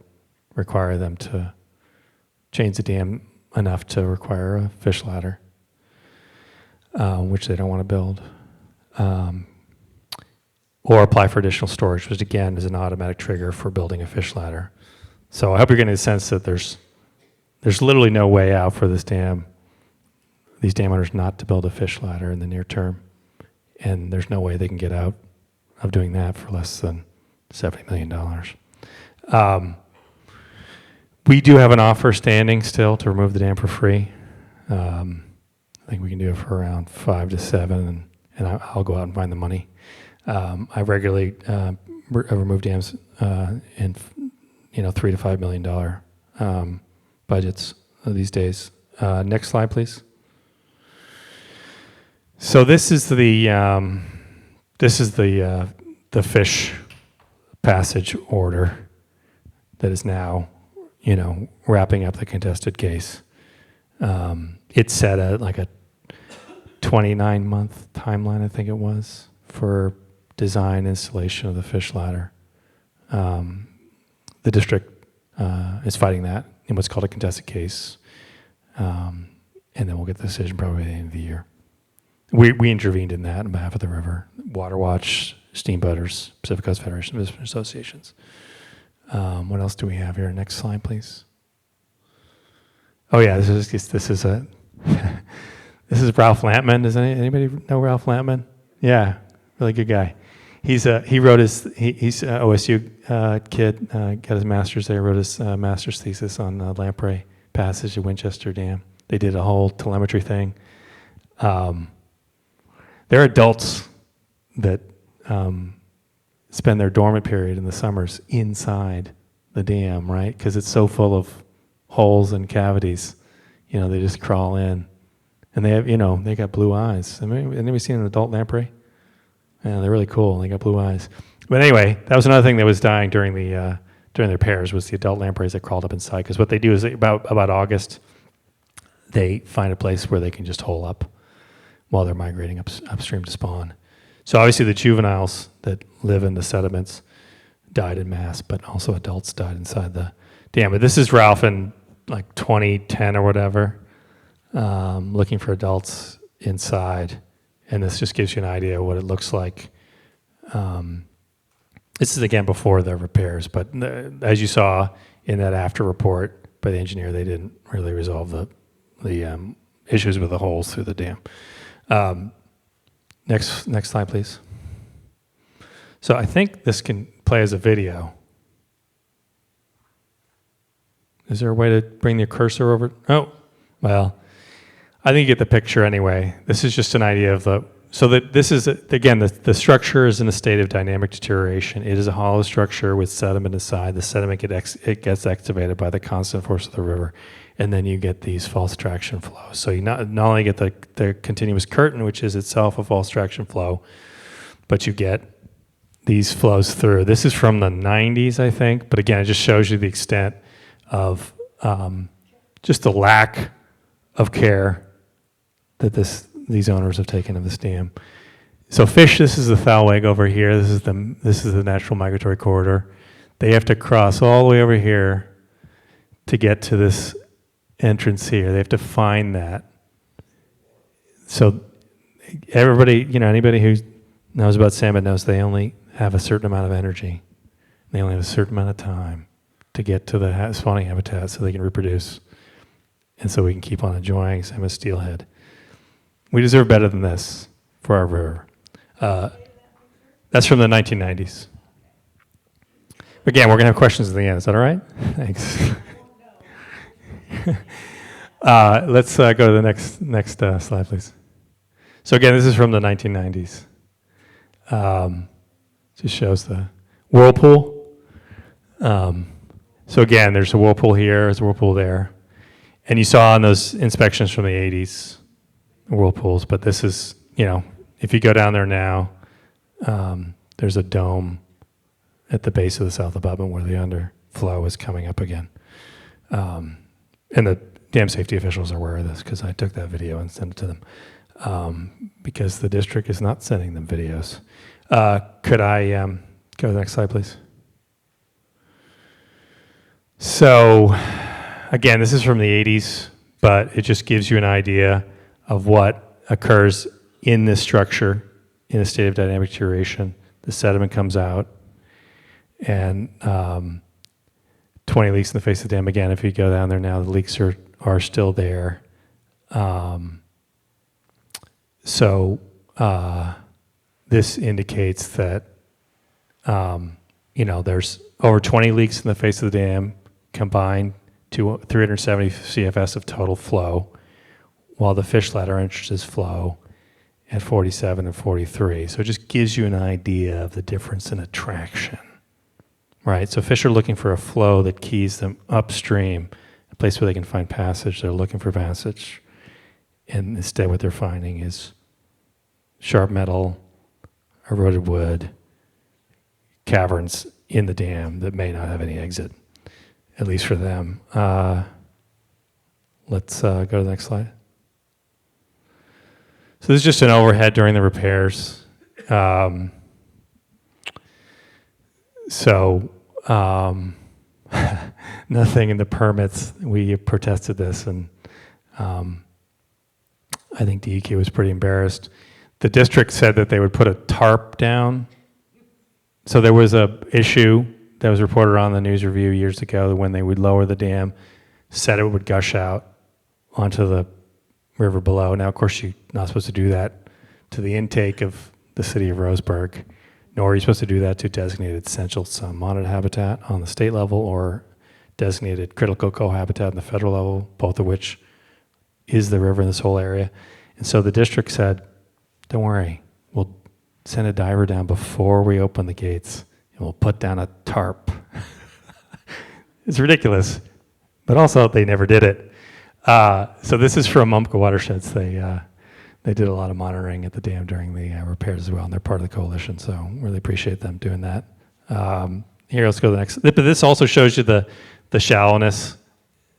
require them to change the dam enough to require a fish ladder, which they don't want to build. Or apply for additional storage, which again is an automatic trigger for building a fish ladder. So I hope you're getting a sense that there's literally no way out for these dam owners not to build a fish ladder in the near term. And there's no way they can get out of doing that for less than $70 million. We do have an offer standing still to remove the dam for free. I think we can do it for around 5 to 7, and I'll go out and find the money. I regularly remove dams in $3 to $5 million budgets these days. Next slide, please. So this is the fish passage order that is now wrapping up the contested case. It's set at like a 29-month timeline, I think it was, for design installation of the fish ladder. The district is fighting that in what's called a contested case, and then we'll get the decision probably at the end of the year. We intervened in that on behalf of the river. WaterWatch, Steamboaters, Pacific Coast Federation of Fishermen Associations. What else do we have here? Next slide, please. Oh yeah, this is this is Ralph Lampman. Does anybody know Ralph Lampman? Yeah, really good guy. He's an OSU kid, got his master's there, wrote his master's thesis on lamprey passage at Winchester Dam. They did a whole telemetry thing. There are adults that spend their dormant period in the summers inside the dam, right? Because it's so full of holes and cavities. They just crawl in. And they have, they got blue eyes. Anybody seen an adult lamprey? Yeah, they're really cool. They got blue eyes. But anyway, that was another thing that was dying during the repairs was the adult lampreys that crawled up inside. Because what they do is about August, they find a place where they can just hole up while they're migrating upstream to spawn. So obviously the juveniles that live in the sediments died in mass, but also adults died inside the dam. But this is Ralph in like 2010 or whatever, looking for adults inside. And this just gives you an idea of what it looks like. This is again before the repairs, but as you saw in that after report by the engineer, they didn't really resolve the issues with the holes through the dam. Next slide, please. So I think this can play as a video. Is there a way to bring the cursor over? Oh, well, I think you get the picture anyway. This is just an idea of so that this is, again, the structure is in a state of dynamic deterioration. It is a hollow structure with sediment inside. The sediment gets excavated by the constant force of the river, and then you get these false traction flows. So you not only get the continuous curtain, which is itself a false traction flow, but you get these flows through. This is from the 90s, I think, but again, it just shows you the extent of just the lack of care that these owners have taken of this dam. So fish, this is the Thalweg over here. This is the natural migratory corridor. They have to cross all the way over here to get to this entrance here. They have to find that. So everybody, anybody who knows about salmon knows they only have a certain amount of energy. They only have a certain amount of time to get to the spawning habitat so they can reproduce. And so we can keep on enjoying salmon steelhead. We deserve better than this for our river. That's from the 1990s. Again, we're going to have questions at the end. Is that all right? Thanks. Let's go to the next slide, please. So again, this is from the 1990s. Just shows the whirlpool. So again, there's a whirlpool here, there's a whirlpool there. And you saw in those inspections from the 80s, whirlpools, but this is, if you go down there now, there's a dome at the base of the south abutment where the underflow is coming up again. And the dam safety officials are aware of this because I took that video and sent it to them because the district is not sending them videos. Could I go to the next slide, please? So, again, this is from the 80s, but it just gives you an idea of what occurs in this structure in a state of dynamic deterioration. The sediment comes out, and 20 leaks in the face of the dam. Again, if you go down there now, the leaks are still there. So this indicates that there's over 20 leaks in the face of the dam combined to 370 CFS of total flow, while the fish ladder entrances flow at 47 and 43. So it just gives you an idea of the difference in attraction, right? So fish are looking for a flow that keys them upstream, a place where they can find passage. They're looking for passage. And instead what they're finding is sharp metal, eroded wood, caverns in the dam that may not have any exit, at least for them. Let's go to the next slide. So this is just an overhead during the repairs. Nothing in the permits. We protested this, and I think DEQ was pretty embarrassed. The district said that they would put a tarp down. So there was a issue that was reported on the news review years ago when they would lower the dam, said it would gush out onto the river below. Now, of course, you're not supposed to do that to the intake of the city of Roseburg, nor are you supposed to do that to designated essential monitored habitat on the state level or designated critical cohabitat on the federal level, both of which is the river in this whole area. And so the district said, don't worry, we'll send a diver down before we open the gates, and we'll put down a tarp. It's ridiculous, but also they never did it. So this is from Umpqua Watersheds. They did a lot of monitoring at the dam during the repairs as well, and they're part of the coalition, so really appreciate them doing that. Here, let's go to the next. But this also shows you the shallowness.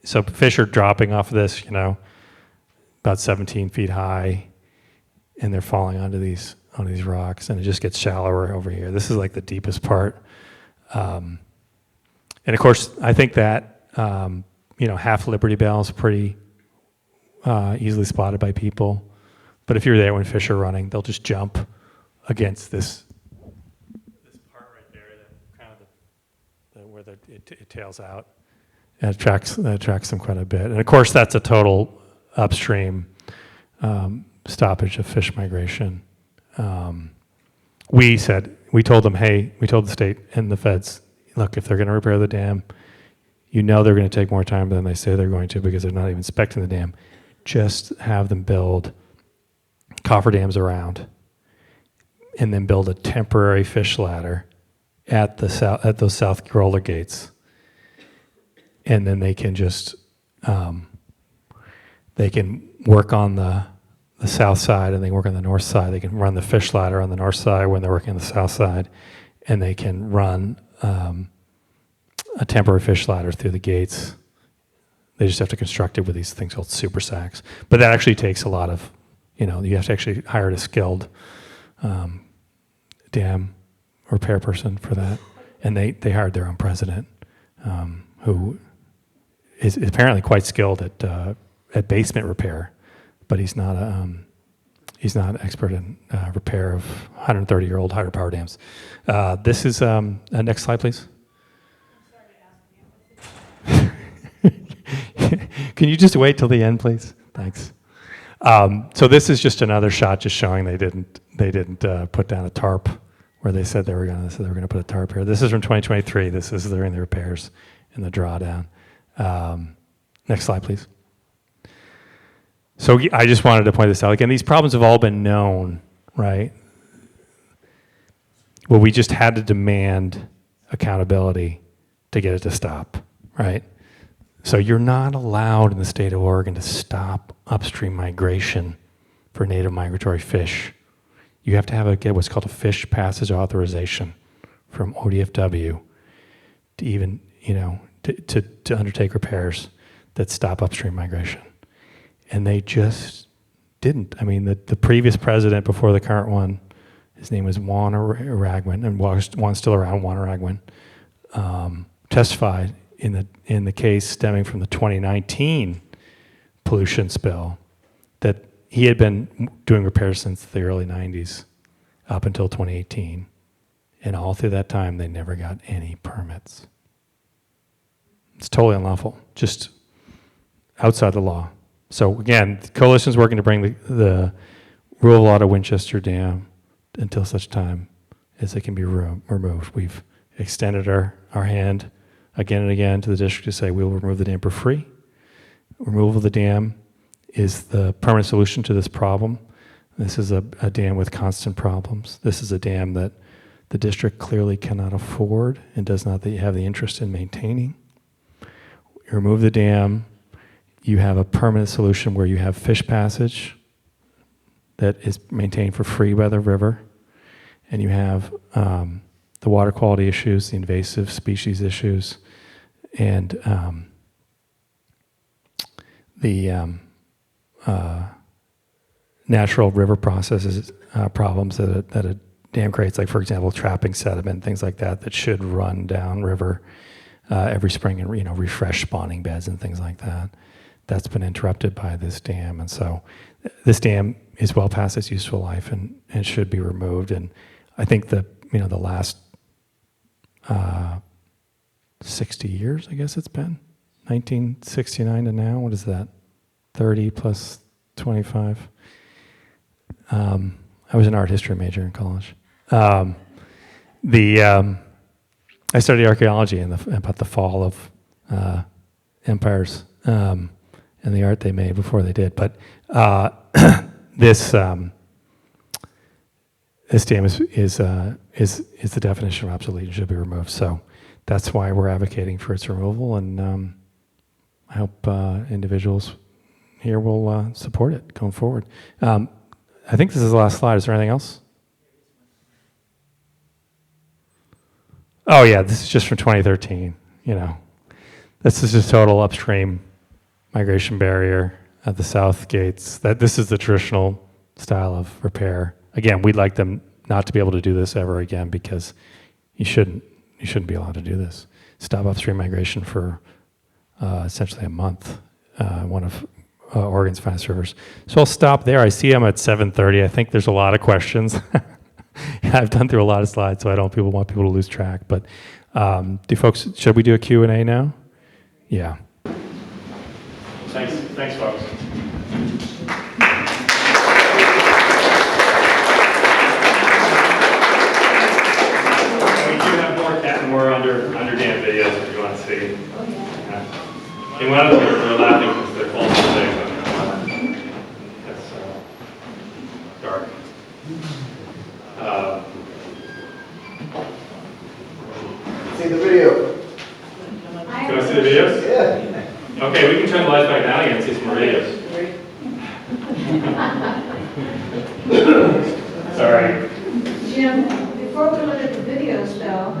So fish are dropping off of this, about 17 feet high, and they're falling onto these on these rocks, and it just gets shallower over here. This is like the deepest part. And of course, I think that, half Liberty Bell is pretty easily spotted by people. But if you're there when fish are running, they'll just jump against this part right there, that kind of where it tails out. And it attracts them quite a bit. And of course, that's a total upstream stoppage of fish migration. We told the state and the feds, look, if they're going to repair the dam, they're going to take more time than they say they're going to because they're not even inspecting the dam. Just have them build cofferdams around, and then build a temporary fish ladder at those south roller gates, and then they can just they can work on the south side, and they work on the north side. They can run the fish ladder on the north side when they're working on the south side, and they can run a temporary fish ladder through the gates. They just have to construct it with these things called super sacks. But that actually takes a lot of, you have to actually hire a skilled dam repair person for that. And they hired their own president, who is apparently quite skilled at basement repair, but he's not an expert in repair of 130-year-old hydropower dams. This is next slide, please. Can you just wait till the end, please? Thanks. So this is just another shot, just showing they didn't put down a tarp where they said they were going to put a tarp here. This is from 2023. This is during the repairs and the drawdown. Next slide, please. So I just wanted to point this out again. These problems have all been known, right? Well, we just had to demand accountability to get it to stop, right? So you're not allowed in the state of Oregon to stop upstream migration for native migratory fish. You have to get what's called a fish passage authorization from ODFW to even, to undertake repairs that stop upstream migration. And they just didn't. I mean, the previous president before the current one, his name was Juan Araguen, and Juan's still around, Juan Araguen, testified in the case stemming from the 2019 pollution spill that he had been doing repairs since the early 90s up until 2018. And all through that time, they never got any permits. It's totally unlawful, just outside the law. So again, the coalition's working to bring the rule of law to Winchester Dam until such time as it can be removed. We've extended our hand again and again to the district to say we will remove the dam for free. Removal of the dam is the permanent solution to this problem. This is a dam with constant problems. This is a dam that the district clearly cannot afford and does not have the interest in maintaining. You remove the dam, you have a permanent solution where you have fish passage that is maintained for free by the river, and you have the water quality issues, the invasive species issues, and the natural river processes problems that a dam creates, like, for example, trapping sediment, things like that should run down river every spring and refresh spawning beds and things like that. That's been interrupted by this dam, and so this dam is well past its useful life and should be removed. And I think the last 60 years, I guess it's been 1969 to now. What is that? 30 plus 25. I was an art history major in college. I studied archaeology about the fall of empires and the art they made before they did. But this dam is the definition of obsolete and should be removed. So that's why we're advocating for its removal, and I hope individuals here will support it going forward. I think this is the last slide. Is there anything else? Oh yeah, this is just from 2013. This is just total upstream migration barrier at the south gates. This is the traditional style of repair again, we'd like them not to be able to do this ever again because you shouldn't be allowed to do this. Stop upstream migration for essentially a month, one of Oregon's finest rivers. So I'll stop there. I see I'm at 7:30. I think there's a lot of questions. I've done through a lot of slides, so I don't want people to lose track. But should we do a Q&A now? Yeah. Thanks, folks. More under dam videos if you want to see. Yeah. And one of them, they're laughing because they're false mistakes on that's dark. See the video. Can I see the videos? Yeah. Okay, we can turn the lights back down again and see some more videos. Sorry. Jim, before we look at the videos though,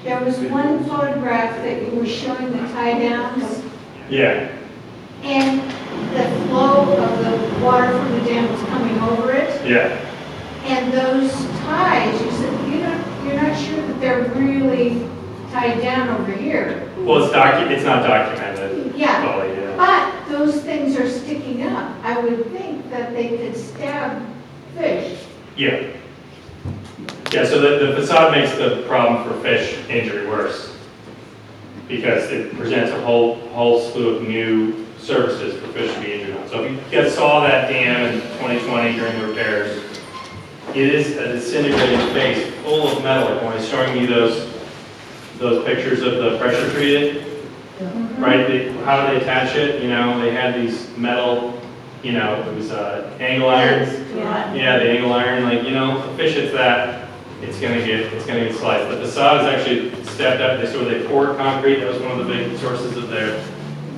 there was one photograph that you were showing the tie downs Yeah. and the flow of the water from the dam was coming over it. Yeah. And those ties, you said you're not sure that they're really tied down over here. Well, it's not documented. Yeah. Fully, yeah. But those things are sticking up. I would think that they could stab fish. Yeah. Yeah, so the facade makes the problem for fish injury worse because it presents a whole slew of new surfaces for fish to be injured on. So if you guys saw that dam in 2020 during the repairs, it is a disintegrating space full of metal. Like when I was showing you those pictures of the pressure treated, right? How do they attach it? You know, they had these metal, you know, it was angle iron. Yeah, the angle iron. Like, you know, if a fish hits that, it's gonna get sliced. The facade is actually stepped up. They poured concrete. That was one of the big sources of their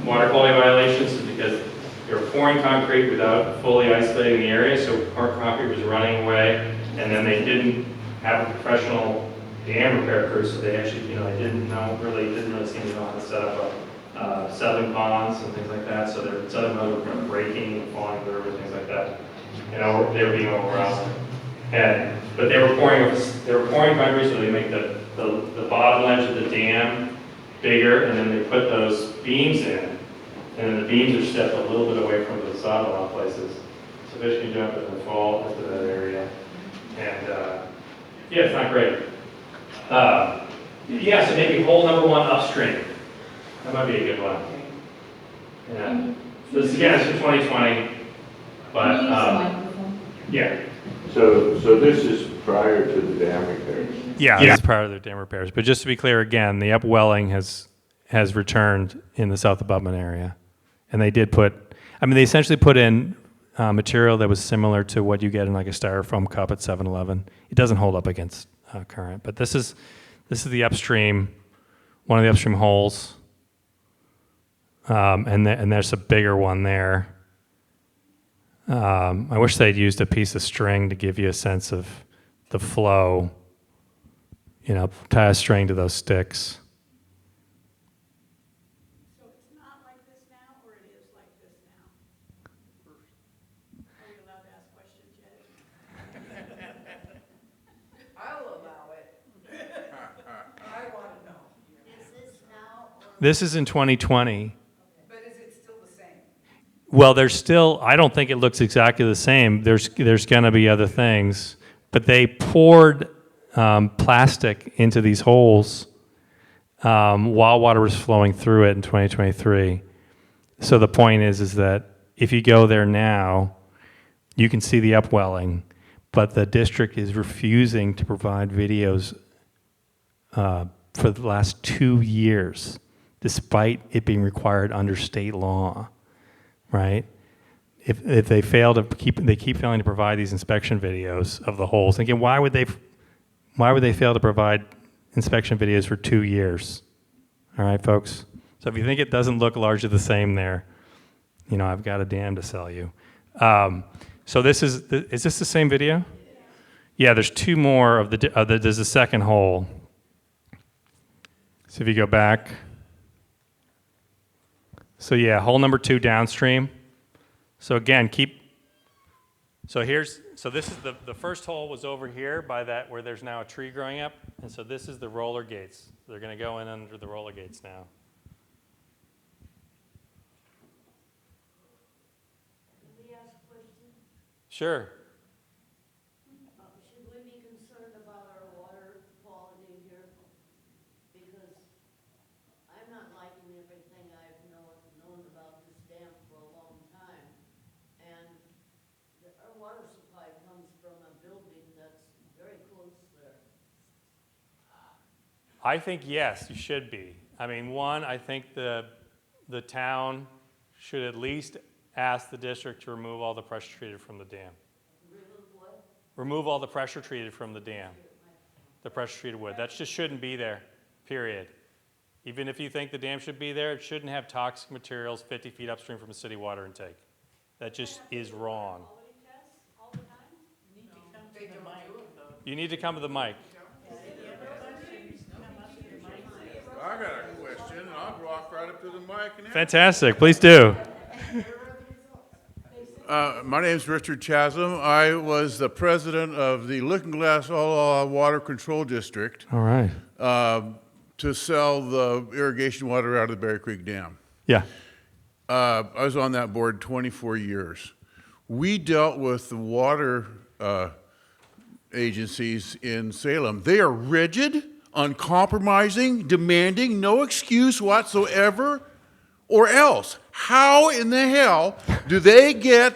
water quality violations, is because they were pouring concrete without fully isolating the area. So concrete was running away, and then they didn't have a professional dam repair crew. So they actually, you know, they didn't really seem to know how to set up settling ponds and things like that. So their settling ponds were breaking and falling through and things like that. You know, they were being overrun. But they were pouring concrete, so they make the bottom ledge of the dam bigger, and then they put those beams in, and then the beams are stepped a little bit away from the facade in a lot of places. So fish can jump and then fall into that area. And yeah, it's not great. Yeah, so maybe hole number one upstream. That might be a good one. Yeah. So this, again, it's from 2020, but yeah. So this is prior to the dam repairs? Yeah, this is prior to the dam repairs. But just to be clear again, the upwelling has returned in the south abutment area. And they did they essentially put in material that was similar to what you get in like a styrofoam cup at 7-Eleven. It doesn't hold up against current. But this is the upstream, one of the upstream holes. And there's a bigger one there. I wish they'd used a piece of string to give you a sense of the flow. You know, tie a string to those sticks. So it's not like this now, or it is like this now? Are we allowed to ask questions yet? I'll allow it. I want to know. Is this now, or? This is in 2020. But is it still the same? Well, I don't think it looks exactly the same. There's going to be other things. But they poured plastic into these holes while water was flowing through it in 2023. So the point is that if you go there now, you can see the upwelling, but the district is refusing to provide videos for the last 2 years, despite it being required under state law, right? If they keep failing to provide these inspection videos of the holes. And again, why would they fail to provide inspection videos for 2 years? All right, folks. So if you think it doesn't look largely the same there, you know, I've got a dam to sell you. So is this the same video? Yeah, there's two more of there's a second hole. So if you go back. So yeah, hole number 2 downstream. So again, keep So this is the first hole was over here by that where there's now a tree growing up. And so this is the roller gates. They're going to go in under the roller gates now. Can we ask a question? Sure. Should we be concerned about our water quality here? Because I'm not liking everything I've known about this dam for a long time. And our water supply comes from a building that's very close there. I think yes, you should be. I mean, one, I think the town should at least ask the district to remove all the pressure treated from the dam. Remove what? Remove all the pressure treated from the dam. The pressure treated wood. That just shouldn't be there, period. Even if you think the dam should be there, it shouldn't have toxic materials 50 feet upstream from a city water intake. That just is wrong. You need to come to the mic. I got a question, and I'll walk right up to the mic and Fantastic, please do. My name's Richard Chasm. I was the president of the Looking Glass All Water Control District All right. to sell the irrigation water out of the Berry Creek Dam. Yeah. I was on that board 24 years. We dealt with the water agencies in Salem. They are rigid, uncompromising, demanding, no excuse whatsoever, or else. How in the hell do they get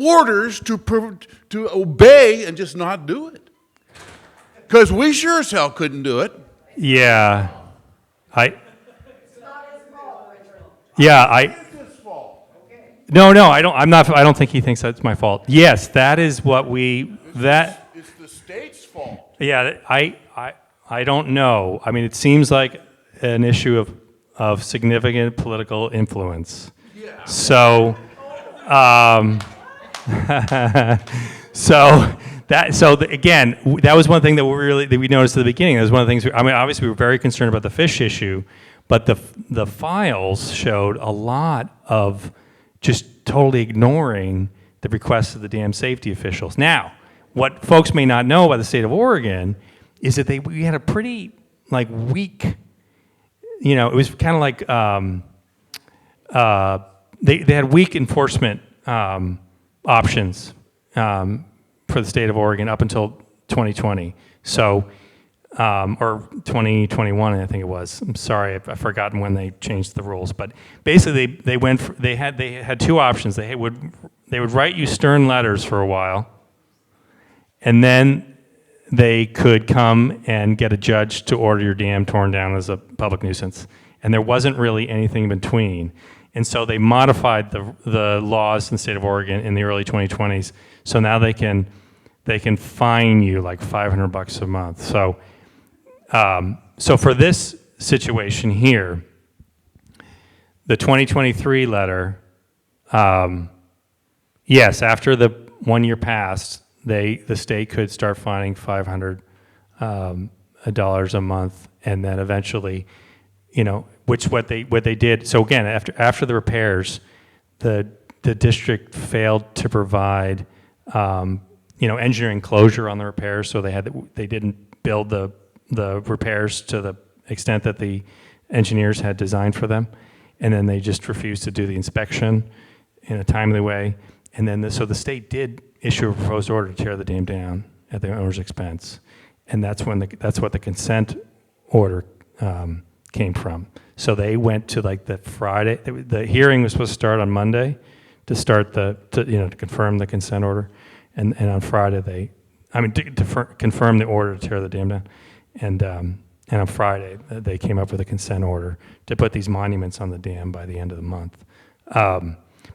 orders to obey and just not do it? Because we sure as hell couldn't do it. Yeah. It's not his fault, Richard. Yeah, It's his fault. No, I don't think he thinks that's my fault. Yes, that is what It's the state's fault. yeah, I don't know. I mean, it seems like an issue of significant political influence. Yeah. So, again, that was one thing that we noticed at the beginning. That was one of the things. I mean, obviously, we were very concerned about the fish issue, but the files showed a lot of just totally ignoring the requests of the dam safety officials. Now, what folks may not know about the state of Oregon is that we had a pretty weak. It was kind of like they had weak enforcement options for the state of Oregon up until 2020. So, or 2021, I think it was. I'm sorry, I've forgotten when they changed the rules. But basically, they had two options. They would write you stern letters for a while, and then they could come and get a judge to order your dam torn down as a public nuisance. And there wasn't really anything in between. And so they modified the laws in the state of Oregon in the early 2020s. So now they can fine you like $500 a month. So for this situation here, the 2023 letter, yes, after the 1 year passed, the state could start fining $500 a month, and then eventually, which what they did. So again, after the repairs, the district failed to provide engineering closure on the repairs, so they didn't build the repairs to the extent that the engineers had designed for them, and then they just refused to do the inspection in a timely way, and then so the state did issue a proposed order to tear the dam down at the owner's expense, and that's what the consent order came from. So they went to the Friday. The hearing was supposed to start on Monday to start to confirm the consent order, and on Friday to confirm the order to tear the dam down, and on Friday they came up with a consent order to put these monuments on the dam by the end of the month.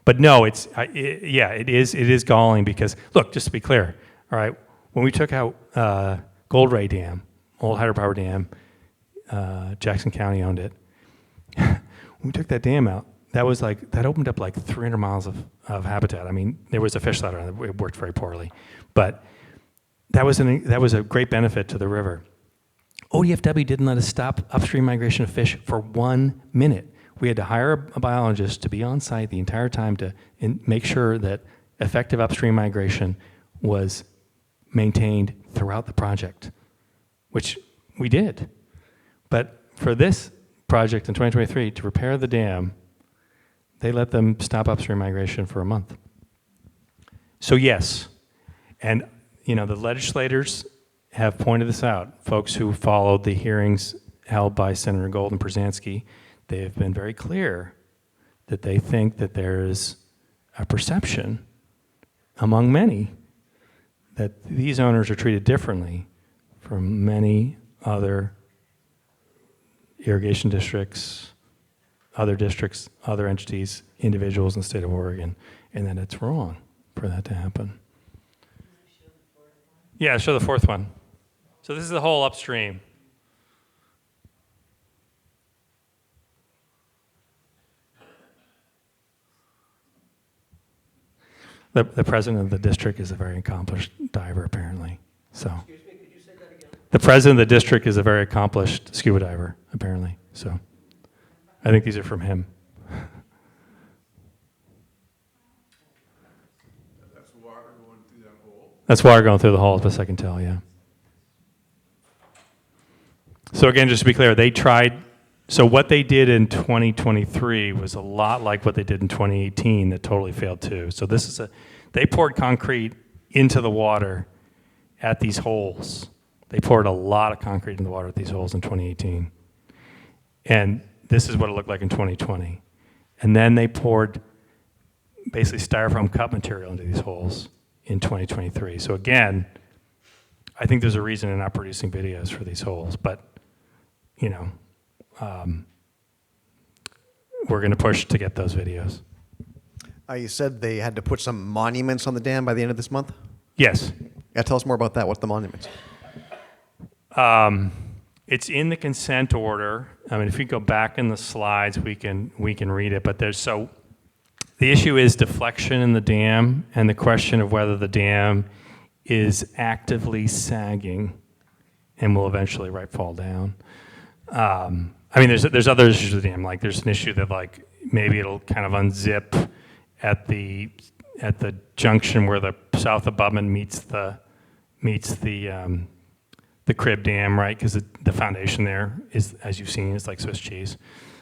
But no, it is galling because, look, just to be clear, all right, when we took out Gold Ray Dam, old hydropower dam, Jackson County owned it. When we took that dam out, that opened up 300 miles of habitat. I mean, there was a fish ladder, and it worked very poorly, but that was a great benefit to the river. ODFW didn't let us stop upstream migration of fish for 1 minute. We had to hire a biologist to be on site the entire time to make sure that effective upstream migration was maintained throughout the project, which we did. But for this project in 2023 to repair the dam, they let them stop upstream migration for a month. So yes, and the legislators have pointed this out. Folks who followed the hearings held by Senator Gold and Przanski, they have been very clear that they think that there is a perception among many that these owners are treated differently from many other irrigation districts, other entities, individuals in the state of Oregon, and that it's wrong for that to happen. Yeah, show the fourth one. So this is the whole upstream. The president of the district is a very accomplished diver, apparently. So. Excuse me, could you say that again? The president of the district is a very accomplished scuba diver, apparently. So, I think these are from him. That's water going through that hole. That's water going through the hole, as best I can tell, yeah. So again, just to be clear, they tried, so what they did in 2023 was a lot like what they did in 2018 that totally failed too. So they poured concrete into the water at these holes. They poured a lot of concrete in the water at these holes in 2018. And this is what it looked like in 2020. And then they poured basically styrofoam cut material into these holes in 2023. So again, I think there's a reason they're not producing videos for these holes, but we're going to push to get those videos. You said they had to put some monuments on the dam by the end of this month? Yes. Yeah, tell us more about that. What's the monuments? It's in the consent order. I mean, if you go back in the slides, we can read it. But the issue is deflection in the dam and the question of whether the dam is actively sagging and will eventually fall down. I mean, there's other issues with the dam. Like there's an issue that maybe it'll kind of unzip at the junction where the south abutment meets the crib dam, right? Because the foundation there is, as you've seen, is like Swiss cheese.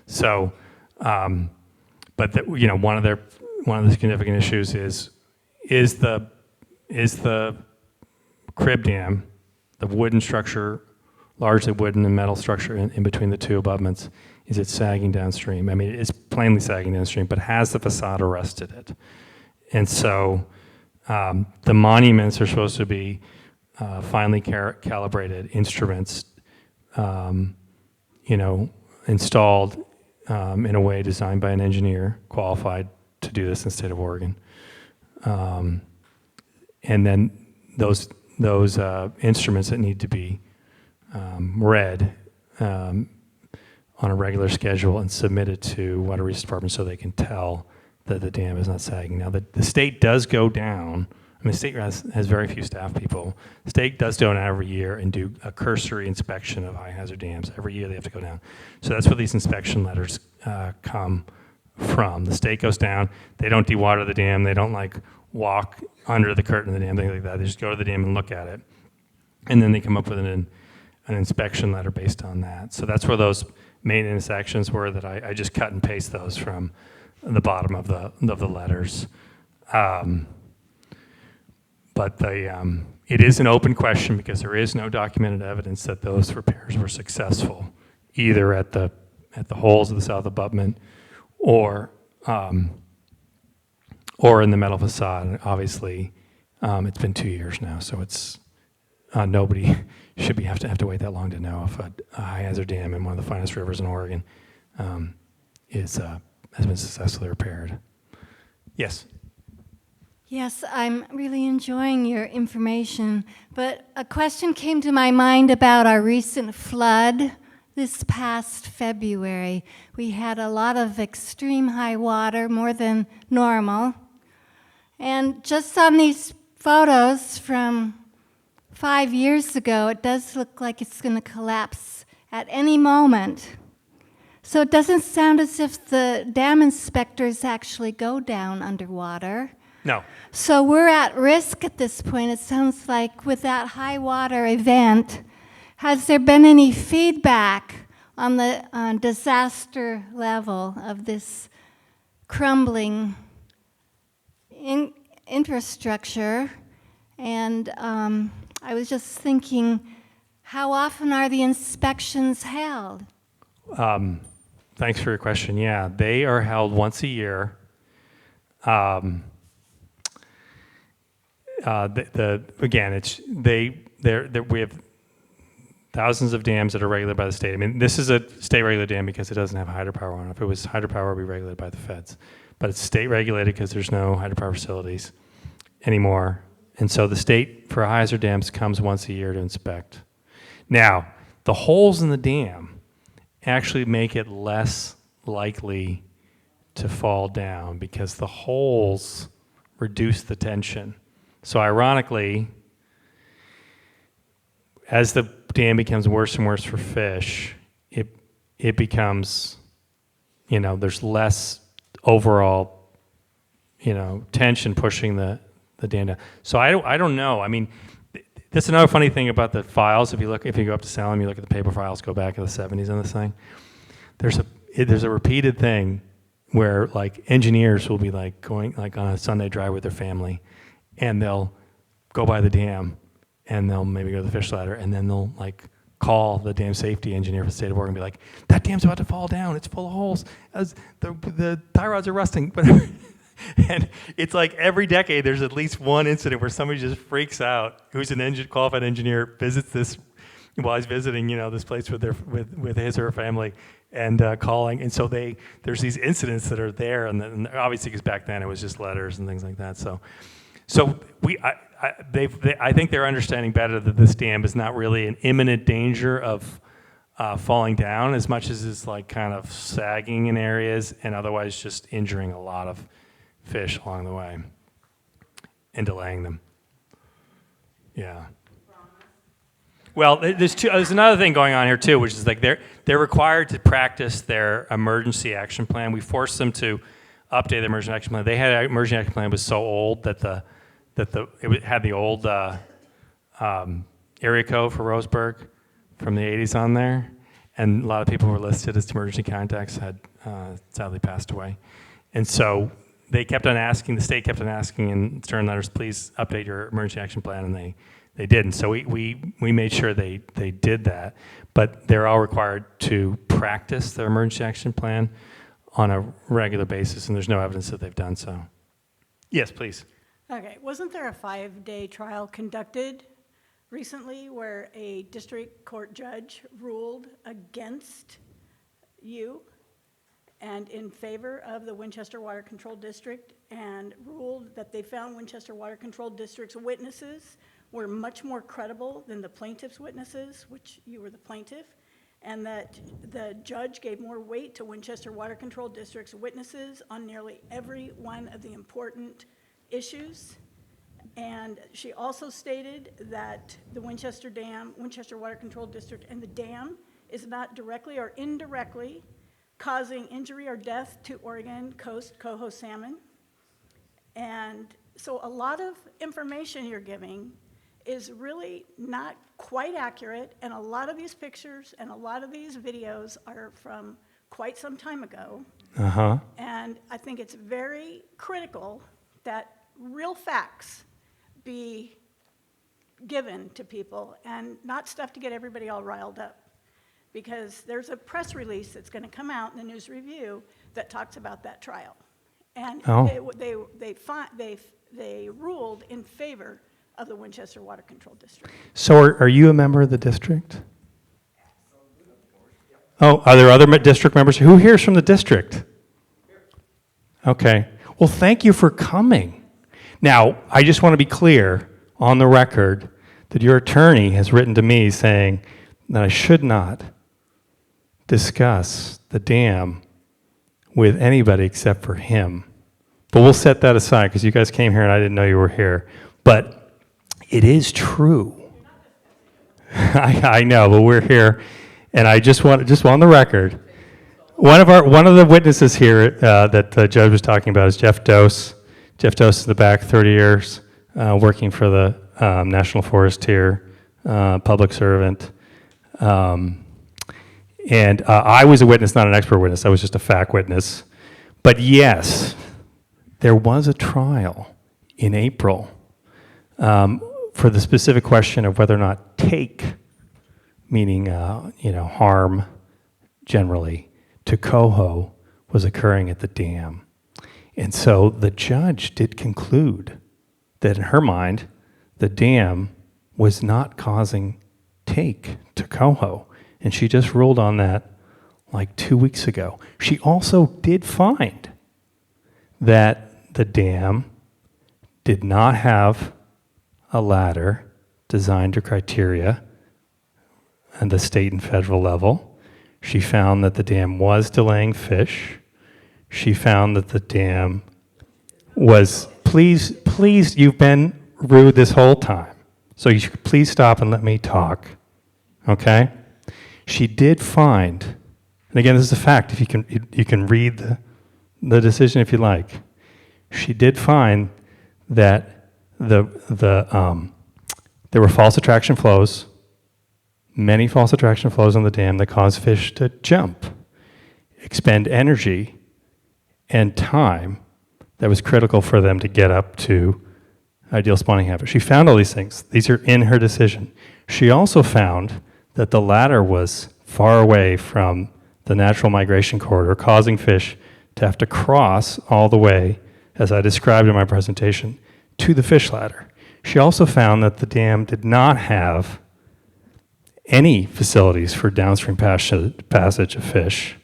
So, but one of the significant issues is the crib dam, the wooden structure, largely wooden and metal structure in between the two abutments, is it sagging downstream? I mean, it's plainly sagging downstream, but has the facade arrested it? And so the monuments are supposed to be finely calibrated instruments, installed in a way designed by an engineer qualified to do this in the state of Oregon. And then those instruments that need to be read on a regular schedule and submitted to Water Resources Department so they can tell that the dam is not sagging. Now, the state does go down. I mean, the state has very few staff people. The state does go down every year and do a cursory inspection of high hazard dams. Every year they have to go down. So that's where these inspection letters come from. The state goes down. They don't dewater the dam. They don't walk under the curtain of the dam, things like that. They just go to the dam and look at it. And then they come up with an inspection letter based on that. So that's where those maintenance actions were that I just cut and paste those from the bottom of the letters. But it is an open question because there is no documented evidence that those repairs were successful, either at the holes of the south abutment or in the metal facade. And obviously, it's been 2 years now, so it's nobody should have to wait that long to know if a high hazard dam in one of the finest rivers in Oregon has been successfully repaired. Yes. Yes, I'm really enjoying your information, but a question came to my mind about our recent flood this past February. We had a lot of extreme high water, more than normal, and just on these photos from 5 years ago, it does look like it's going to collapse at any moment. So it doesn't sound as if the dam inspectors actually go down underwater. No. So we're at risk at this point, it sounds like, with that high water event. Has there been any feedback on the disaster level of this crumbling infrastructure? And I was just thinking, how often are the inspections held? Thanks for your question. Yeah, they are held once a year. Again, we have thousands of dams that are regulated by the state. I mean, this is a state regulated dam because it doesn't have hydropower on it. If it was hydropower, it would be regulated by the feds. But it's state regulated because there's no hydropower facilities anymore. And so the state for high hazard dams comes once a year to inspect. Now, the holes in the dam actually make it less likely to fall down because the holes reduce the tension. So ironically, as the dam becomes worse and worse for fish, it becomes, there's less overall, tension pushing the dam down. So I don't know. I mean, that's another funny thing about the files. If you go up to Salem, you look at the paper files, go back to the 70s on this thing. There's a repeated thing where like engineers will be like going like on a Sunday drive with their family, and they'll go by the dam, and they'll maybe go to the fish ladder, and then they'll like call the dam safety engineer for the state of Oregon and be like, that dam's about to fall down. It's full of holes. The tie rods are rusting. But and it's like every decade there's at least one incident where somebody just freaks out who's an qualified engineer, visits this while he's visiting, this place with his or her family, and calling. And so there's these incidents that are there, and obviously because back then it was just letters and things like that. So I think they're understanding better that this dam is not really an imminent danger of falling down as much as it's like kind of sagging in areas and otherwise just injuring a lot of fish along the way and delaying them. Yeah. Well, there's another thing going on here too, which is like they're required to practice their emergency action plan. We forced them to update the emergency action plan. They had an emergency action plan was so old that it had the old area code for Roseburg from the 80s on there, and a lot of people who were listed as emergency contacts had sadly passed away. And so they kept on asking, the state kept on asking in stern letters, please update your emergency action plan, and they didn't. So we made sure they did that, but they're all required to practice their emergency action plan on a regular basis, and there's no evidence that they've done so. Yes, please. Okay, wasn't there a 5-day trial conducted recently where a district court judge ruled against you and in favor of the Winchester Water Control District, and ruled that they found Winchester Water Control District's witnesses were much more credible than the plaintiff's witnesses, which you were the plaintiff, and that the judge gave more weight to Winchester Water Control District's witnesses on nearly every one of the important issues. And she also stated that the Winchester Dam, Winchester Water Control District, and the dam is not directly or indirectly causing injury or death to Oregon coast coho salmon. And so a lot of information you're giving is really not quite accurate, and a lot of these pictures and a lot of these videos are from quite some time ago. Uh-huh. And I think it's very critical that real facts be given to people and not stuff to get everybody all riled up. Because there's a press release that's going to come out in the News Review that talks about that trial. And they ruled in favor of the Winchester Water Control District. So are you a member of the district? Oh, are there other district members? Who here is from the district? Okay. Well, thank you for coming. Now, I just want to be clear on the record that your attorney has written to me saying that I should not discuss the dam with anybody except for him. But we'll set that aside because you guys came here and I didn't know you were here. But it is true. I know, but we're here, and I just want on the record. One of the witnesses here that the judge was talking about is Jeff Dose. Jeff Dost in the back, 30 years, working for the National Forest here, public servant. And I was a witness, not an expert witness. I was just a fact witness. But yes, there was a trial in April for the specific question of whether or not take, meaning harm generally, to coho was occurring at the dam. And so the judge did conclude that in her mind, the dam was not causing take to coho. And she just ruled on that like 2 weeks ago. She also did find that the dam did not have a ladder designed to criteria at the state and federal level. She found that the dam was delaying fish. She found that the dam was, please, you've been rude this whole time. So you should please stop and let me talk, okay? She did find, and again, this is a fact, if you can read the decision if you like. She did find that there were false attraction flows, many false attraction flows on the dam that caused fish to jump, expend energy and time that was critical for them to get up to ideal spawning habitat. She found all these things. These are in her decision. She also found that the ladder was far away from the natural migration corridor, causing fish to have to cross all the way, as I described in my presentation, to the fish ladder. She also found that the dam did not have any facilities for downstream passage of fish,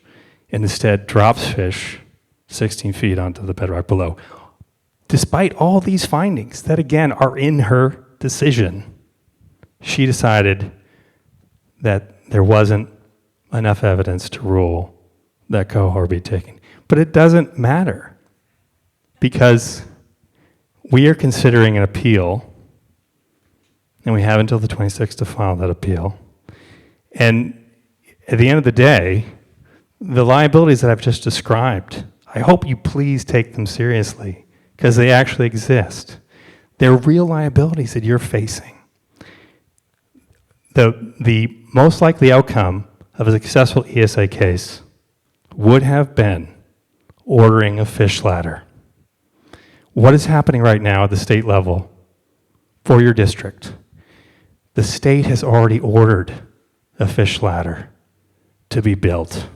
and instead drops fish 16 feet onto the bedrock below. Despite all these findings that, again, are in her decision, she decided that there wasn't enough evidence to rule that coho be taken. But it doesn't matter, because we are considering an appeal, and we have until the 26th to file that appeal. And at the end of the day, the liabilities that I've just described, I hope you please take them seriously, because they actually exist. They're real liabilities that you're facing. The most likely outcome of a successful ESA case would have been ordering a fish ladder. What is happening right now at the state level for your district? The state has already ordered a fish ladder to be built.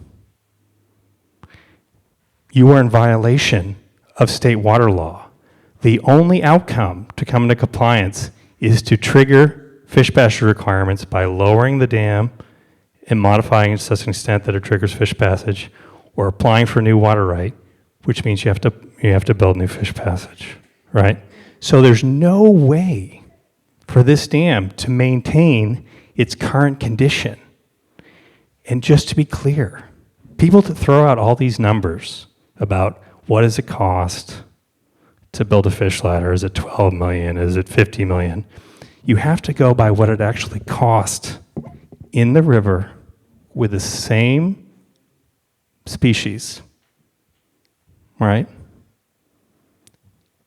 You are in violation of state water law. The only outcome to come into compliance is to trigger fish passage requirements by lowering the dam and modifying it to such an extent that it triggers fish passage, or applying for a new water right, which means you have to build new fish passage, right? So there's no way for this dam to maintain its current condition. And just to be clear, people to throw out all these numbers about what does it cost to build a fish ladder, is it 12 million, is it 50 million? You have to go by what it actually cost in the river with the same species, right?